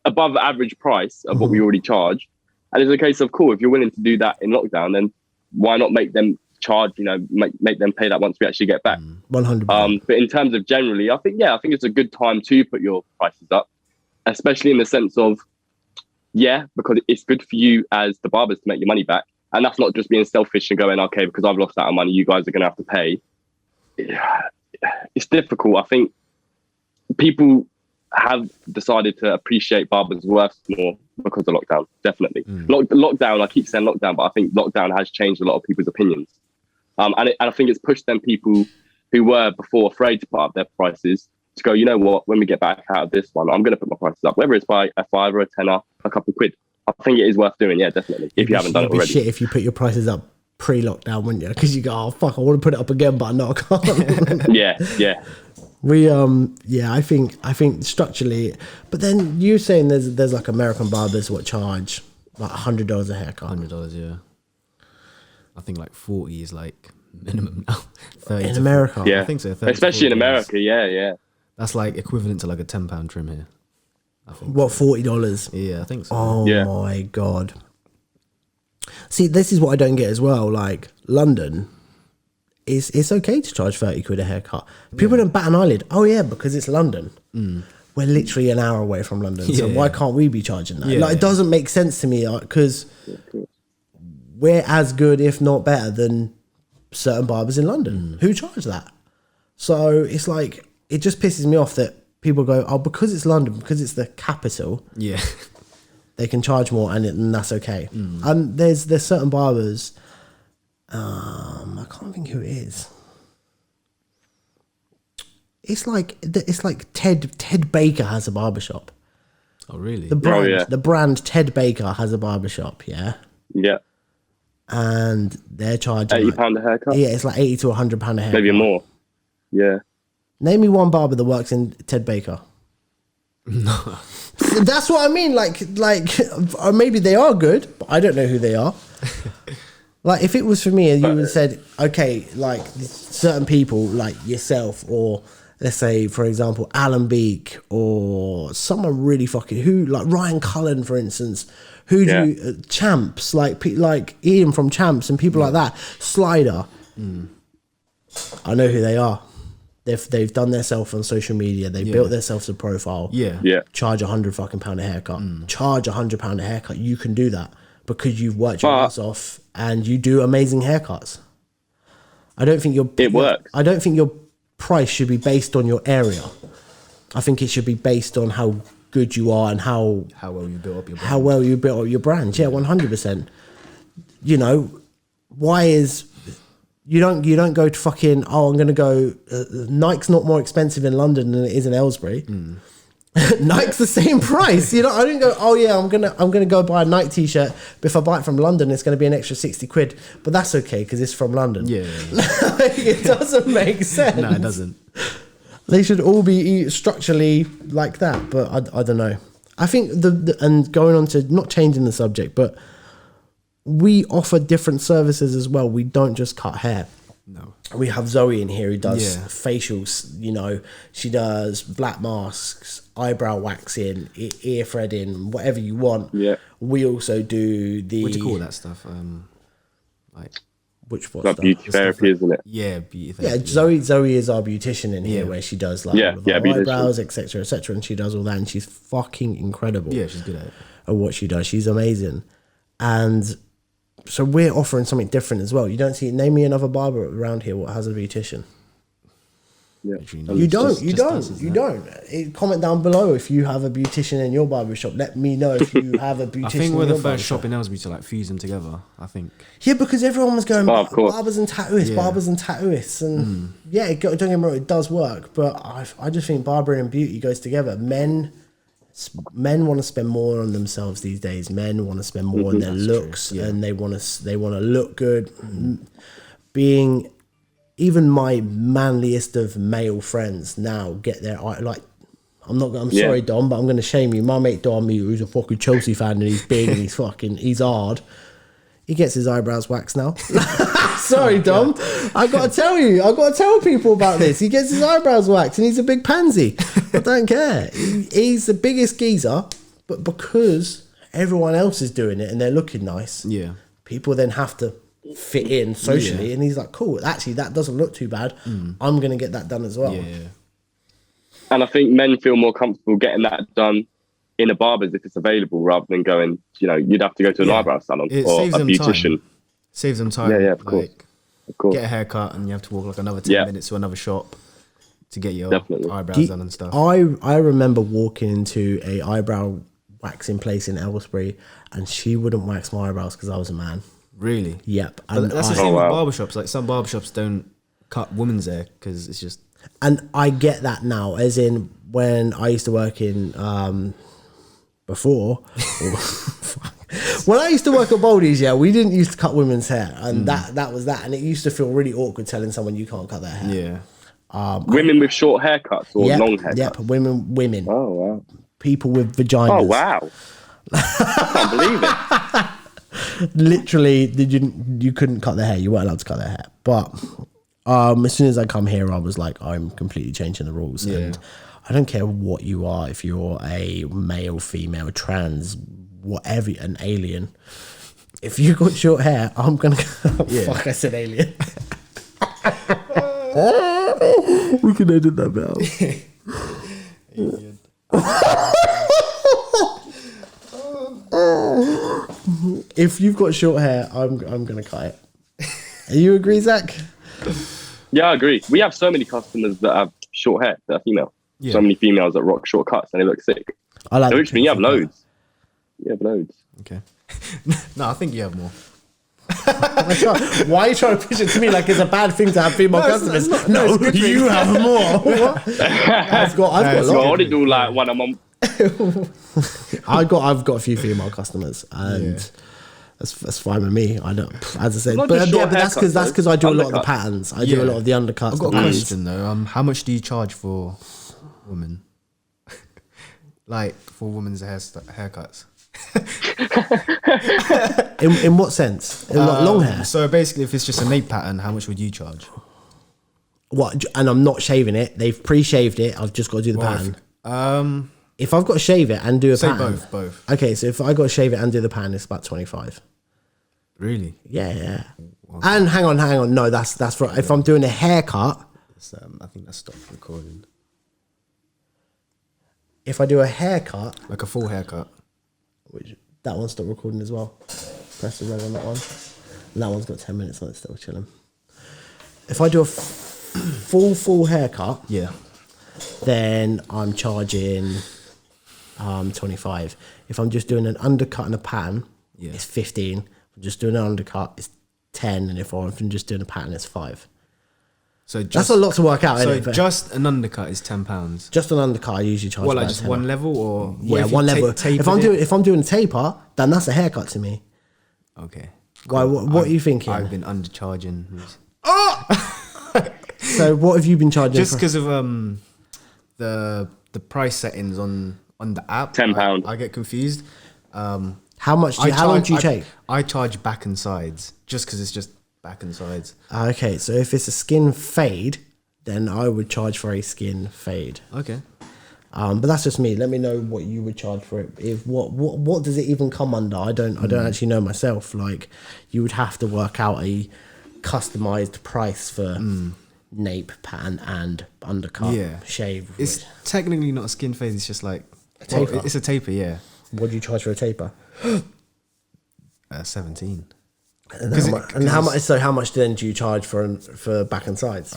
above average price of what we already charge. And it's a case of, cool, if you're willing to do that in lockdown, then why not make them charge, you know, make them pay that once we actually get back. 100%. But in terms of generally, I think it's a good time to put your prices up, especially in the sense of, because it's good for you as the barbers to make your money back. And that's not just being selfish and going, okay, because I've lost out on money, you guys are going to have to pay. It's difficult. I think people have decided to appreciate barbers' worth more because of lockdown, definitely. Lockdown, I keep saying lockdown, but I think lockdown has changed a lot of people's opinions. And I think it's pushed them people who were before afraid to put up their prices to go, you know what, when we get back out of this one, I'm going to put my prices up, whether it's by a £5 or a £10, a couple of quid. I think it is worth doing, definitely, if you haven't done it already. Shit if you put your prices up pre-lockdown, wouldn't you? Because you go, oh, fuck, I want to put it up again, but no, I can't. Yeah. We I think structurally, but then you're saying there's like American barbers what charge like $100 a haircut. $100, yeah. I think like 40 is like minimum now. 30 in America, yeah, I think so. Especially in America, yeah. That's like equivalent to like a £10 trim here. I think. What, $40? Yeah, I think so. Oh my god. See, this is what I don't get as well. Like London. It's okay to charge 30 quid a haircut. People don't bat an eyelid. Oh yeah, because it's London. We're literally an hour away from London, so why can't we be charging that? It doesn't make sense to me because we're as good, if not better, than certain barbers in London who charge that. So it's like it just pisses me off that people go, oh, because it's London, because it's the capital. Yeah, they can charge more, and that's okay. And there's certain barbers. I can't think who it is. It's like Ted Baker has a barbershop. Oh really? The brand Ted Baker has a barbershop. Yeah. And they're charging £80 a haircut. Yeah, it's like £80 to £100 a haircut. Maybe more. Yeah. Name me one barber that works in Ted Baker. No. That's what I mean. Like, or maybe they are good, but I don't know who they are. Like, if it was for me and you had said, okay, like certain people like yourself, or let's say, for example, Alan Beak, or someone really fucking who, like Ryan Cullen, for instance, who do Champs, like Ian from Champs and people like that, Slider. I know who they are. They've done themselves on social media. They built themselves a profile. Yeah. Charge £100 a haircut. Charge £100 a haircut. You can do that because you've worked your ass off and you do amazing haircuts. I don't think it works. I don't think your price should be based on your area. I think it should be based on how good you are and how well you built up your brand. How well you built up your brand. Yeah, 100%. You know, why is you don't go to fucking I'm gonna go Nike's not more expensive in London than it is in Aylesbury. Nike's the same price. You know, I didn't go, oh yeah, I'm gonna go buy a Nike t-shirt, but if I buy it from London it's gonna be an extra 60 quid. But that's okay because it's from London. Yeah. It doesn't make sense. No, it doesn't. They should all be structurally like that, but I don't know. I think and going on to not changing the subject, but we offer different services as well. We don't just cut hair. No. We have Zoe in here who does Yeah. facials. You know, she does black masks, eyebrow waxing, ear threading, whatever you want. Yeah. We also do the What do you call that stuff? Like which what Like stuff? beauty therapy, isn't it? yeah, beauty Yeah, therapy. Zoe is our beautician in here, Yeah. where she does like Yeah, all of yeah, our beautician. eyebrows, etc., etc., and she does all that, and she's fucking incredible. Yeah, she's good at it. At what she does. She's amazing, and so we're offering something different as well. You don't see. Name me another barber around here what has a beautician. Yeah. Literally. You don't. Just You us, don't. isn't You it? don't. Comment down below if you have a beautician in your barbershop. Let me know if you have a beautician. I think we're in the your first barbershop. shop in Aylesbury to like fuse them together. I think. Yeah, because everyone was going of course. barbers and tattooists, Yeah. barbers and tattooists, and yeah, don't get me wrong, it does work. But I just think barbering and beauty goes together. Men want to spend more on themselves these days. Men want to spend more on their looks, and they want to look good. Being even my manliest of male friends now get their like. I'm sorry, Dom, but I'm going to shame you. My mate Dom, who's a fucking Chelsea fan, and he's big and he's hard. He gets his eyebrows waxed now. Sorry, Dom. I got to tell you. I got to tell people about this. He gets his eyebrows waxed, and he's a big pansy. I don't care. He's the biggest geezer, but because everyone else is doing it and they're looking nice, Yeah. people then have to fit in socially. And he's like, cool, actually, that doesn't look too bad. I'm going to get that done as well. Yeah. And I think men feel more comfortable getting that done in a barber's if it's available, rather than going, you'd have to go to an eyebrow salon It or a saves them beautician. time. Saves them time. Yeah, of course. Like, Of course. get a haircut and you have to walk like another 10 minutes to another shop to get your Definitely. eyebrows done and stuff. I remember walking into a eyebrow waxing place in Aylesbury, and she wouldn't wax my eyebrows because I was a man. Really? Yep. But And that's the I, same wow. with barbershops. Like some barbershops don't cut women's hair because it's just and I get that now, as in when I used to work in before. When I used to work at Baldi's, we didn't used to cut women's hair, and that was that, and it used to feel really awkward telling someone you can't cut their hair. yeah. Women with short haircuts or long haircuts. Yep, women, Oh wow. people with vaginas. Oh wow. I can't believe it. Literally, you couldn't cut their hair. You weren't allowed to cut their hair. But as soon as I come here, I was like, I'm completely changing the rules. Yeah. And I don't care what you are, if you're a male, female, trans, whatever, an alien. If you got short hair, I'm gonna. Fuck, I said alien. We can edit that bit out. If you've got short hair, I'm gonna cut it. You agree, Zach? Yeah, I agree. We have so many customers that have short hair that are female. Yeah. So many females that rock short cuts and they look sick. I like. So which means you have loads. You have loads. Okay. No, I think you have more. Why are you trying to push it to me like it's a bad thing to have female customers? no, it's a good thing. You have more. What? I've got a So I lot. only do like one a month. I've got a few female customers, and that's fine with me. I don't, as I said, Not but, just short that's haircuts, because I do a lot of the undercuts. patterns. I do a lot of the undercuts. I've got the a bands. question though. How much do you charge for women? Like for women's haircuts? In what sense? In long hair? So basically, if it's just a nape pattern, how much would you charge? What? And I'm not shaving it. They've pre-shaved it. I've just got to do the pattern. If I've got to shave it and do a Say pattern, both. Okay, so if I got to shave it and do the pattern, it's about 25. Really? Yeah. And hang on. No, that's for if I'm doing a haircut. I think that stopped recording. If I do a haircut, Like a full haircut. which that one stopped recording as well. Press the red on that one. And that one's got 10 minutes on it, still chilling. If I do a full haircut, Yeah. then I'm charging 25. If I'm just doing an undercut and a pattern, it's 15. If I'm just doing an undercut, it's 10. And if I'm just doing a pattern, it's 5. So just, That's a lot to work out, So isn't it? just an undercut is £10. Just an undercut, I usually charge. What, like about just 10. one level or what Yeah, if you one level. tapered it? If I'm doing a taper, then that's a haircut to me. Okay. Why? What are you thinking? I've been undercharging. So what have you been charging? Just for? because of the price settings on the app. £10. I get confused. How How much? How long do you take? I charge back and sides just because it's just back and sides. Okay, so if it's a skin fade, then I would charge for a skin fade. Okay. But that's just me. Let me know what you would charge for it. If what does it even come under? I don't actually know myself. Like, you would have to work out a customized price for nape, pattern, and undercut, shave. It's technically not a skin fade. It's just like a taper. It's a taper, yeah. What do you charge for a taper? 17. And how much? So how much then do you charge for back and sides?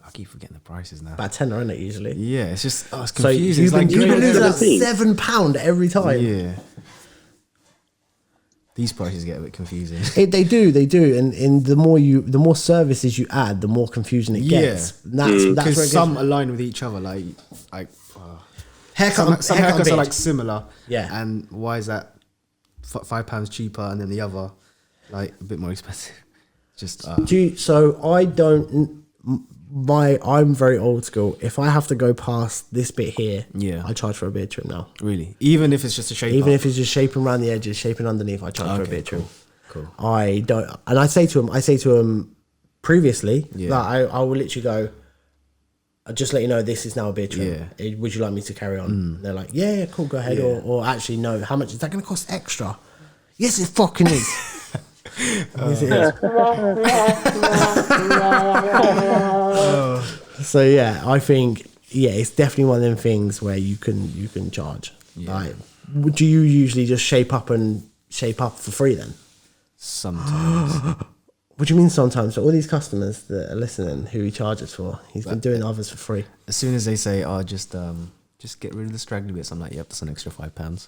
I keep forgetting the prices now. About £10, isn't it, usually? Yeah, it's just it's So confusing. you've been losing like £7 every time. Yeah. These prices get a bit confusing. They do, and the more services you add, the more confusing it gets. Yeah. That's Because some align with each other, like haircut. Some haircuts are like similar. Yeah. And why is that £5 cheaper, and then the other like a bit more expensive? Just I'm very old school. If I have to go past this bit here, I charge for a beard trim now. Really? Even if it's just a shape? Even if it's just shaping around the edges, shaping underneath, I charge for a beard trim. Cool. I don't, and I say to them previously that I will literally go, I'll just let you know this is now a beard trim. Would you like me to carry on? And they're like, yeah, cool, go ahead. Or actually, no, how much is that going to cost extra? Yes, it fucking is. Yes, it is. So yeah, I think it's definitely one of them things where you can charge. Like, do you usually just shape up for free then? Sometimes. What do you mean sometimes? So all these customers that are listening, who he charges for, he's been doing others for free. As soon as they say, "Oh, just get rid of the straggly bits," I'm like, "Yep, that's an extra £5."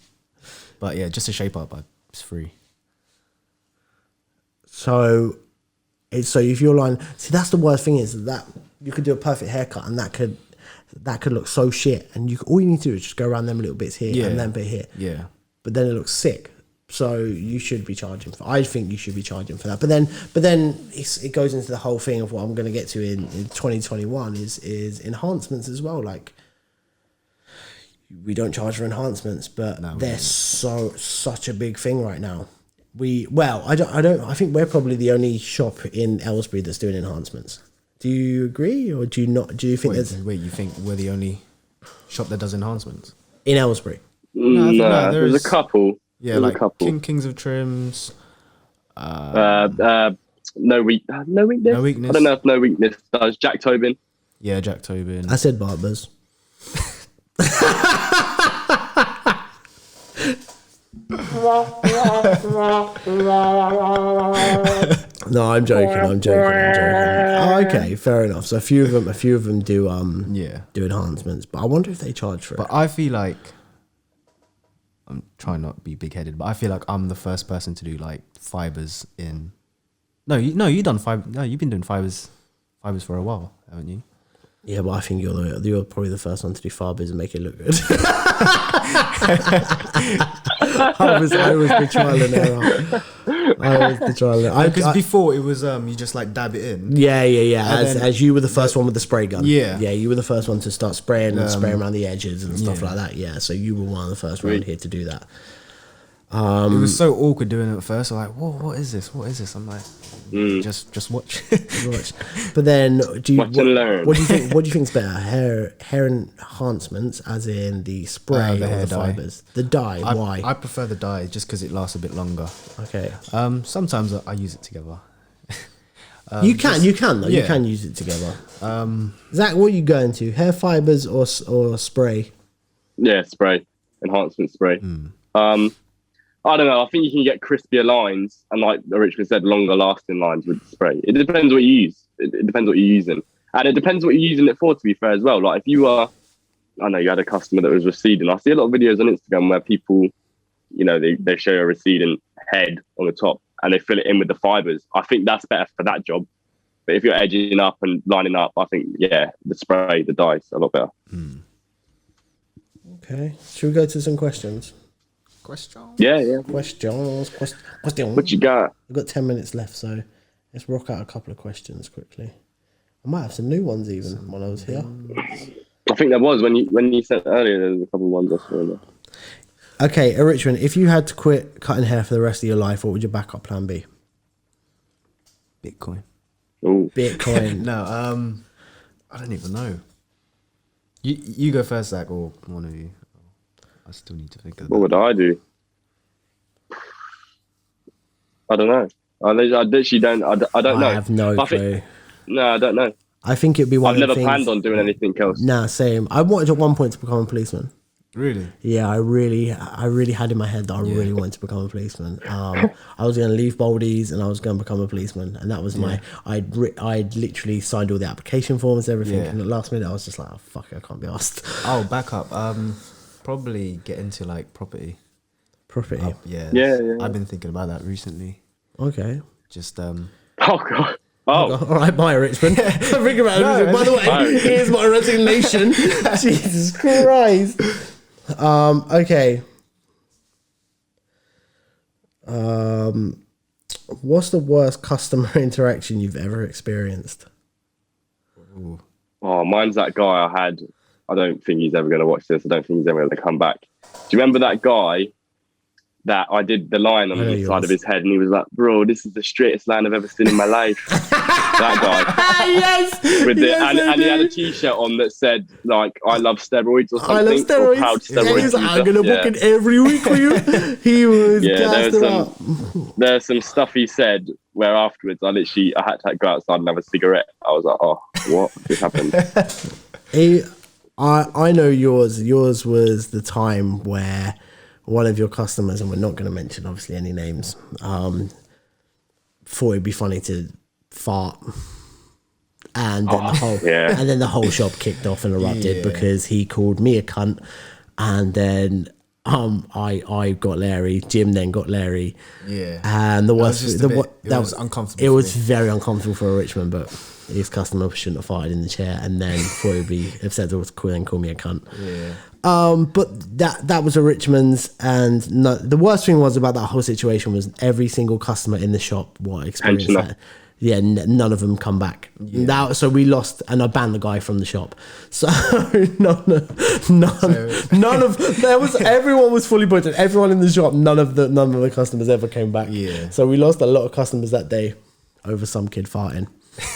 But yeah, just to shape up, it's free. So if you're lying, see, that's the worst thing is that you could do a perfect haircut and that could look so shit, and all you need to do is just go around them little bits here and then bit here. Yeah. But then it looks sick. So you should be charging for. I think you should be charging for that. But then it goes into the whole thing of what I'm going to get to in 2021 is enhancements as well. Like, we don't charge for enhancements, but they're such a big thing right now. I think we're probably the only shop in Aylesbury that's doing enhancements. Do you agree, or do you not? Do you think you think we're the only shop that does enhancements in Aylesbury? No, there's a couple. Yeah, like a couple. Kings of Trims. No weakness. No weakness. I don't know if No Weakness does. Jack Tobin. Yeah, Jack Tobin. I said barbers. No, I'm joking. Oh, okay, fair enough. So a few of them do do enhancements, but I wonder if they charge for it. But I feel like, I'm trying not to be big-headed, but I feel like I'm the first person to do like fibers in. You've been doing fibers for a while, haven't you? Yeah, but I think you're probably the first one to do fibers and make it look good. I was the trial and error. Because before it was you just like dab it in. Yeah. As you were the first one with the spray gun. Yeah, you were the first one to start spraying around the edges and stuff like that. Yeah, so you were one of the first around here to do that. It was so awkward doing it at first. I'm like, whoa, what is this? I'm like, just watch. But then, what do you think? What do you think's better, hair enhancements, as in the spray or the fibers? The dye. Why? I prefer the dye just because it lasts a bit longer. Okay. Sometimes I use it together. You can use it together. Zach, what are you going to? Hair fibers or spray? Yeah, spray. Enhancement spray. I don't know. I think you can get crispier lines and, like Richmond said, longer lasting lines with the spray. It depends what you use. It depends what you're using. And it depends what you're using it for, to be fair, as well. Like, if you are, I know you had a customer that was receding. I see a lot of videos on Instagram where people, they show a receding head on the top and they fill it in with the fibers. I think that's better for that job. But if you're edging up and lining up, I think, the spray, the dye is a lot better. Okay. Should we go to some questions? Yeah. Questions. What you got? We've got 10 minutes left, so let's rock out a couple of questions quickly. I might have some new ones even while I was here. I think there was when you said earlier. There was a couple of ones I saw there. Okay, Richmond, if you had to quit cutting hair for the rest of your life, what would your backup plan be? Bitcoin. Ooh. Bitcoin. No, I don't even know. You go first, Zach, or one of you. I still need to think of that. What would I do? I don't know. I literally don't. I don't know. I have no clue. No, I don't know. I think it'd be one I've of the never things. planned on doing anything else. Nah, same. I wanted at one point to become a policeman. Really? Yeah, I really had in my head that I really wanted to become a policeman. I was going to leave Baldies and I was going to become a policeman, and that was I'd literally signed all the application forms, everything, and at the last minute I was just like, oh, fuck it, I can't be asked. Oh, back up. Probably get into like property. Property. Yeah. I've been thinking about that recently. Okay. Just Oh god. Oh. All right, bye, Richmond. Think about it. By the way, here's my resignation. Jesus Christ. Okay. What's the worst customer interaction you've ever experienced? Ooh. Oh, mine's that guy I had. I don't think he's ever going to watch this. I don't think he's ever going to come back. Do you remember that guy that I did the line on the side of his head, and he was like, "Bro, this is the straightest line I've ever seen in my life." That guy. Yes. And he had a T-shirt on that said like, "I love steroids" or something. I love steroids. Or proud steroids. He was like, I'm gonna book it every week for you. He was gassed up. There's some stuff he said where afterwards I had to go outside and have a cigarette. I was like, "Oh, what just happened?" I know yours. Yours was the time where one of your customers, and we're not going to mention obviously any names, thought it'd be funny to fart, and then the whole shop kicked off and erupted because he called me a cunt, and then I got Larry. Jim then got Larry. Yeah, and the worst that was uncomfortable. It was very uncomfortable for a Richmond, but his customer shouldn't have farted in the chair, and then thought it'd be upset to call me a cunt. Yeah. But that was a Richmond's, and the worst thing was about that whole situation was every single customer in the shop experienced that. Yeah, none of them come back. Yeah. So we lost, and I banned the guy from the shop. So everyone was fully booked. Everyone in the shop, none of the customers ever came back. Yeah. So we lost a lot of customers that day over some kid farting.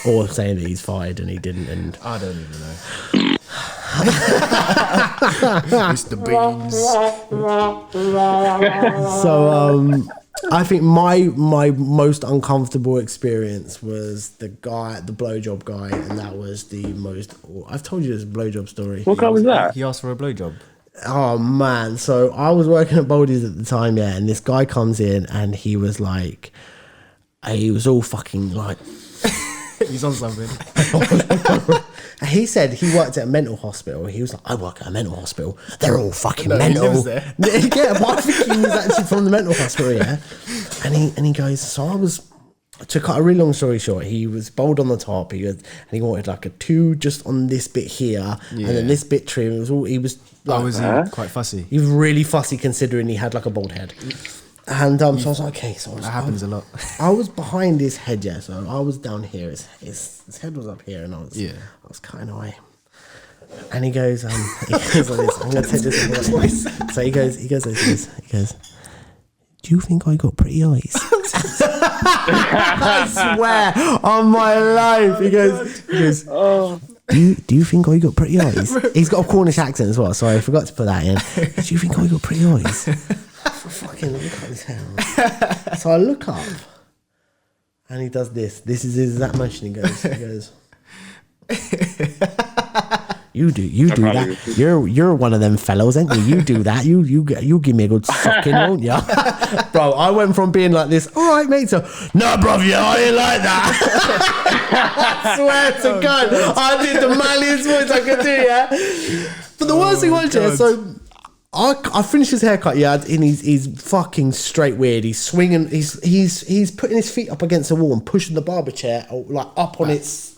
Or saying that he's fired and he didn't, and I don't even know. Mr. Beans. So I think my most uncomfortable experience was the guy, the blowjob guy, and that was the most. I've told you this blowjob story. What guy was that? He asked for a blowjob. Oh man! So I was working at Baldies at the time, and this guy comes in and he was like, he was all fucking like. He's on something. He said he worked at a mental hospital. He was like, I work at a mental hospital. They're all fucking mental. He lives there. Yeah, but I think he was actually from the mental hospital, yeah. And he goes, so to cut a really long story short, he was bald on the top. He wanted like a 2 just on this bit here, and then this bit trim. He was quite fussy. He was really fussy considering he had like a bald head. And so I was like, okay, that happens a lot. I was behind his head, yeah. So I was down here. His head was up here, and I was cutting away. And he goes like this. I'm gonna take this away. So he goes, do you think I got pretty eyes? I swear on my life. He goes. Oh. Do you think I got pretty eyes? He's got a Cornish accent as well. Sorry, I forgot to put that in. Do you think I got pretty eyes? Fucking look at his hair. So I look up, and he does this. This is his exact motion. He goes. You do that. You're one of them fellows, ain't you? You do that. You give me a good sucking, won't you? Bro, I went from being like this, all right, mate, to no, bro, I ain't like that. I swear to God, I did the manliest voice I could do, yeah. But the worst thing was, yeah, so I finished his haircut, yeah, and he's fucking straight weird. He's swinging, he's putting his feet up against the wall and pushing the barber chair like up on its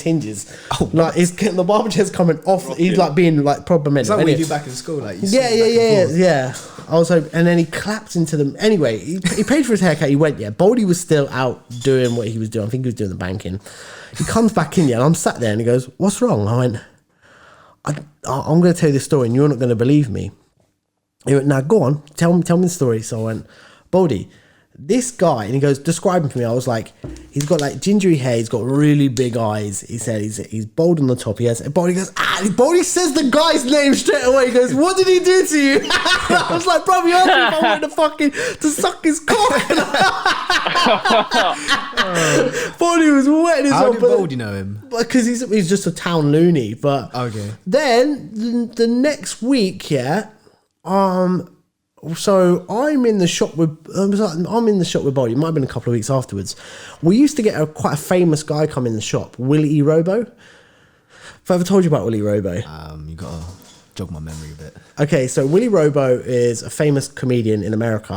hinges. Like the barber chair's coming off. He's like being like proper mental. It's like what you do back in school, like yeah. I was like, and then he clapped into them. Anyway, he paid for his haircut. He went, yeah. Baldy was still out doing what he was doing. I think he was doing the banking. He comes back in, yeah, and I'm sat there, and he goes, "What's wrong?" I went, "I'm going to tell you this story, and you're not going to believe me." He went, now go on, tell me the story. So I went, Baldy, this guy, and he goes, describe him for me. I was like, he's got like gingery hair, he's got really big eyes. He said he's bald on the top. He has, Baldy goes, Baldy says the guy's name straight away. He goes, what did he do to you? I was like, bro, you asked me if I wanted to suck his cock. Baldy was wetting his How did Baldy know him? Because he's just a town loony. But Okay. then the next week, yeah, so I'm in the shop with Boldy. It might have been a couple of weeks afterwards. We used to get quite a famous guy come in the shop, Willie E. Robo. Have I ever told you about Willie Robo? You gotta jog my memory a bit. Okay, so Willie Robo is a famous comedian in America.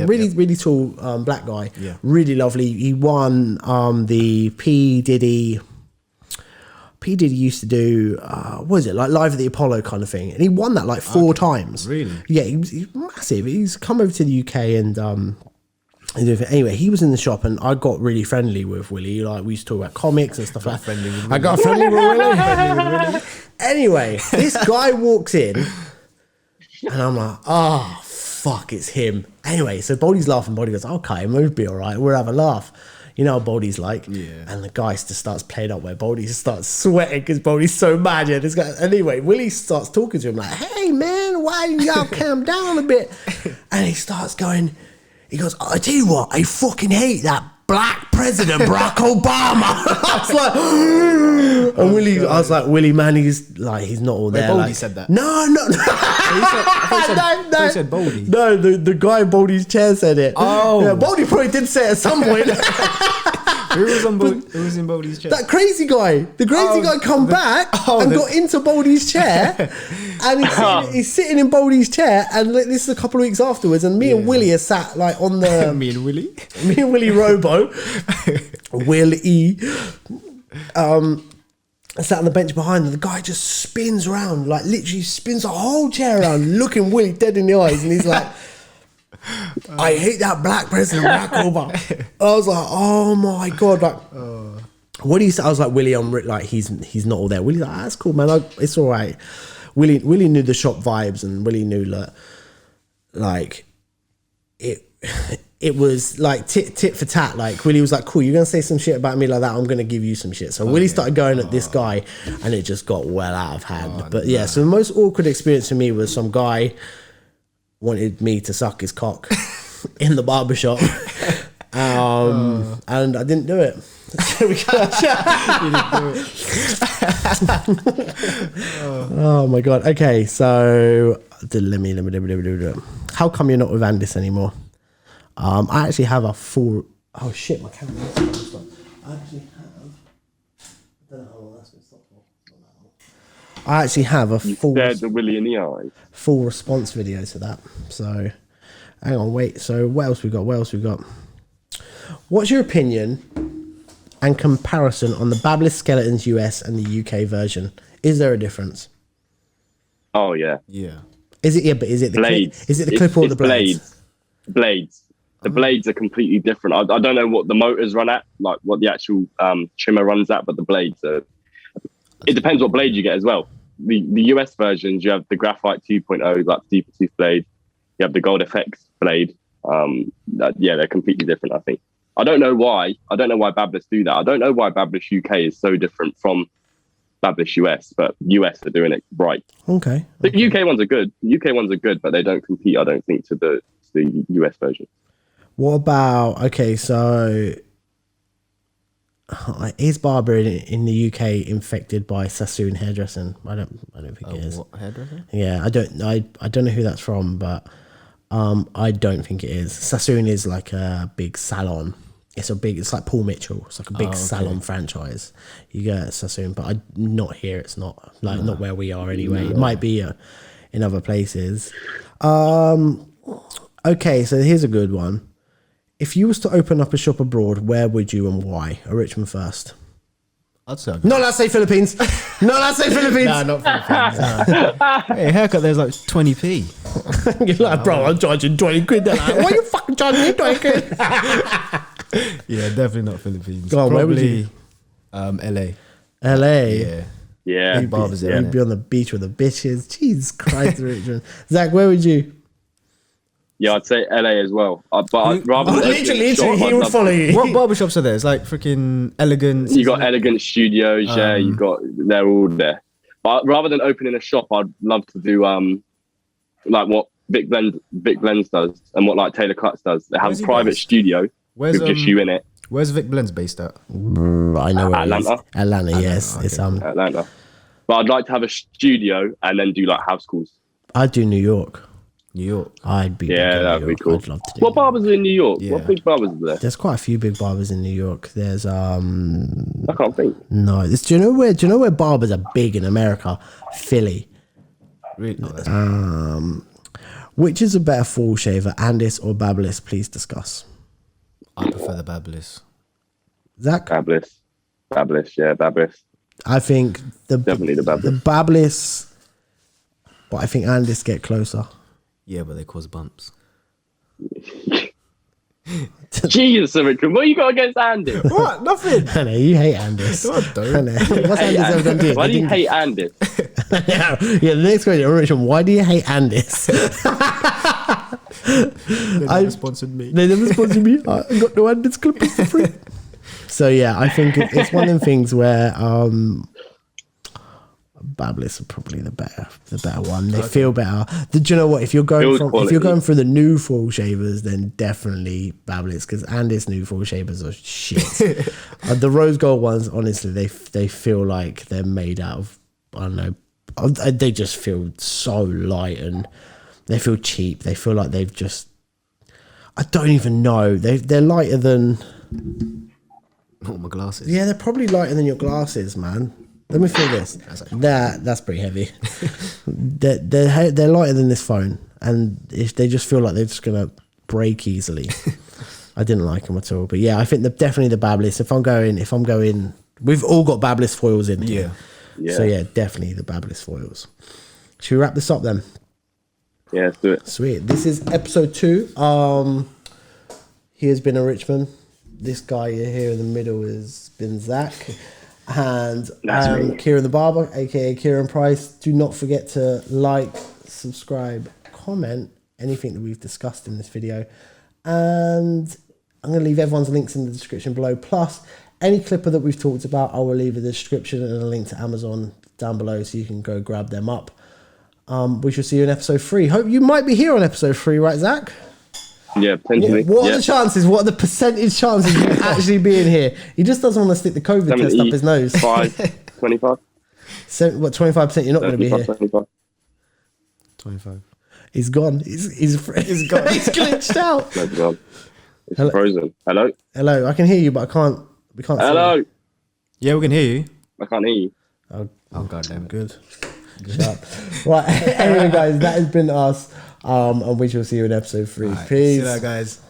Really tall black guy. Yeah. Really lovely. He won the P. Diddy used to do, what is it, like Live at the Apollo kind of thing. And he won that like 4 times. Really? Yeah, he's massive. He's come over to the UK and anyway, he was in the shop and I got really friendly with Willie. Like we used to talk about comics and stuff like that. I got friendly with Willie. Anyway, this guy walks in and I'm like, oh, fuck, it's him. Anyway, so Baldy's laughing. Baldy goes, okay, we'll be all right. We'll have a laugh. You know how Baldy's like. Yeah. And the guy just starts playing up where Baldy just starts sweating because Baldy's so mad. Yeah, this guy. Anyway, Willie starts talking to him like, hey, man, why y'all calm down a bit? And he starts going, he goes, I tell you what, I fucking hate that black president, Barack Obama. I was like, and Willie, I was like, Willie, man, he's not all there. Baldy like, said that. No. He said Baldy. No, the guy in Baldy's chair said it. Oh. Yeah, Baldy probably did say it at some point. Who was in Baldy's chair? That crazy guy. The crazy guy come back and got into Baldy's chair. And he's sitting in Baldy's chair. And this is a couple of weeks afterwards. And me and Willie are sat like on the... Me and Willie Robo. Willie. Sat on the bench behind and the guy just spins around, like literally spins the whole chair around, looking Willie dead in the eyes, and he's like, I hate that black president, Barack Obama. I was like, oh my god, like what do you say? I was like, Willie, I'm like, he's not all there. Willie's like, that's cool, man, it's all right. Willie knew the shop vibes, and Willie knew that like it was like tit for tat. Like Willie was like, cool, you're gonna say some shit about me like that, I'm gonna give you some shit. So Willie started going at this guy and it just got well out of hand. But yeah, so the most awkward experience for me was some guy wanted me to suck his cock in the barbershop. And I didn't do it. So we oh my god. Okay, so let me. How come you're not with Andis anymore? I actually have a full... Oh shit, my camera. I actually have... I don't know how long that's been stopped for. I actually have a full... You stared the Willie in the eye. Full response video to that. So, hang on, wait. So, what else we got? What's your opinion and comparison on the Babyliss Skeletons US and the UK version? Is there a difference? Oh, yeah. Yeah. Is it the blades? Is it the clip or the blades? Blades. The blades are completely different. I don't know what the motors run at, like what the actual trimmer runs at, but the blades are... It depends what blade you get as well. The US versions, you have the Graphite 2.0, like deeper tooth blade. You have the Gold FX blade. They're completely different, I think. I don't know why Babyliss do that. I don't know why Babyliss UK is so different from Babyliss US, but US are doing it right. Okay. The UK ones are good. The UK ones are good, but they don't compete, I don't think, to the US version. What about, okay, so is barbering in the UK infected by Sassoon hairdressing? I don't think it is. What, hairdressing? Yeah, I don't know who that's from, but I don't think it is. Sassoon is like a big salon. It's like Paul Mitchell. It's like a big salon franchise. You get Sassoon, but not here. It's not like not where we are anyway. No. It might be in other places. Okay, so here's a good one. If you was to open up a shop abroad, where would you and why? Richmond first. I'd say. No, let's say Philippines. No, let's say Philippines. No, not Philippines. No. Hey, haircut there's like 20p. You're like, bro, I'm charging 20 quid. They're like, why you fucking charging me 20 quid? Yeah, definitely not Philippines. Go on, probably where would you? LA. LA? Yeah. Yeah. Big barbers there. We'd innit? be on the beach with the bitches. Jesus Christ, Richmond. Zach, where would you? Yeah, I'd say LA as well. Rather than opening a Literally, shop, he I'd would love follow to- you. What barbershops are there? It's like freaking Elegance. You got isn't it? Elegant Studios, they're all there. But rather than opening a shop, I'd love to do like what Vic Blends does and what like Taylor Cuts does. They have Where's a he private based? studio Where's with just you in it. Where's Vic Blends based at? I know where it is. Atlanta. Atlanta, yes. okay, It's Atlanta. But I'd like to have a studio and then do like house calls. I'd do New York. New York. I'd be big in That'd New be York. cool. I'd love to do What that. barbers are in New York? Yeah. What big barbers are there? There's quite a few big barbers in New York. There's I can't think. no. Do you know where barbers are big in America? Philly. Really? Oh, that's Which is a better fall shaver, Andis or Babyliss? Please discuss. I prefer the Babyliss. Zach, Babyliss, yeah, Babyliss. I think Definitely the Babyliss. The Babyliss, but I think Andis get closer. Yeah, but they cause bumps. Jesus, Richard, what you got against Andy? What? Nothing. I know you hate Andis. No, I don't. I know. What's Andis ever done to you? Why They do you didn't- hate Andy? Yeah, the next question, Richard, why do you hate Andis? They never sponsored me. They never sponsored me. I got no Andis clippers for free. So yeah, I think it's one of them things where Babyliss are probably the better one. They feel better. Do you know what? If you're going for the new fall shavers, then definitely Babyliss, because Andis new fall shavers are shit. The rose gold ones, honestly, they feel like they're made out of, I don't know. They just feel so light and they feel cheap. They feel like they've just, I don't even know. They're lighter than. Oh, my glasses. Yeah, they're probably lighter than your glasses, man. Let me feel this. That's pretty heavy. They're lighter than this phone, and if they just feel like they're just gonna break easily. I didn't like them at all, but yeah, I think definitely the Babyliss. If I'm going, we've all got Babyliss foils in here. Yeah. So yeah, definitely the Babyliss foils. Should we wrap this up then? Yeah, let's do it. Sweet. This is episode 2. He has been a Richmond. This guy here in the middle has been Zach. And Kieron the Barber, aka Kieron Price. Do not forget to like, subscribe, comment anything that we've discussed in this video. And I'm going to leave everyone's links in the description below. Plus, any clipper that we've talked about, I will leave a description and a link to Amazon down below so you can go grab them up. We shall see you in episode 3. Hope you might be here on episode 3, right, Zach? Yeah, potentially. What are the chances? What are the percentage chances of you actually being here? He just doesn't want to stick the COVID test up his nose. 25. 25% you're not going to be here. 25. 25. He's gone. He's gone. He's glitched out. No, God. It's Hello? frozen. Hello? Hello, I can hear you, but we can't see Hello? you. Yeah, we can hear you. I can't hear you. Oh, God damn it. Good. Shut up. Right, anyway, guys, that has been us. And we shall see you in episode 3. Right, Peace. see you later, guys.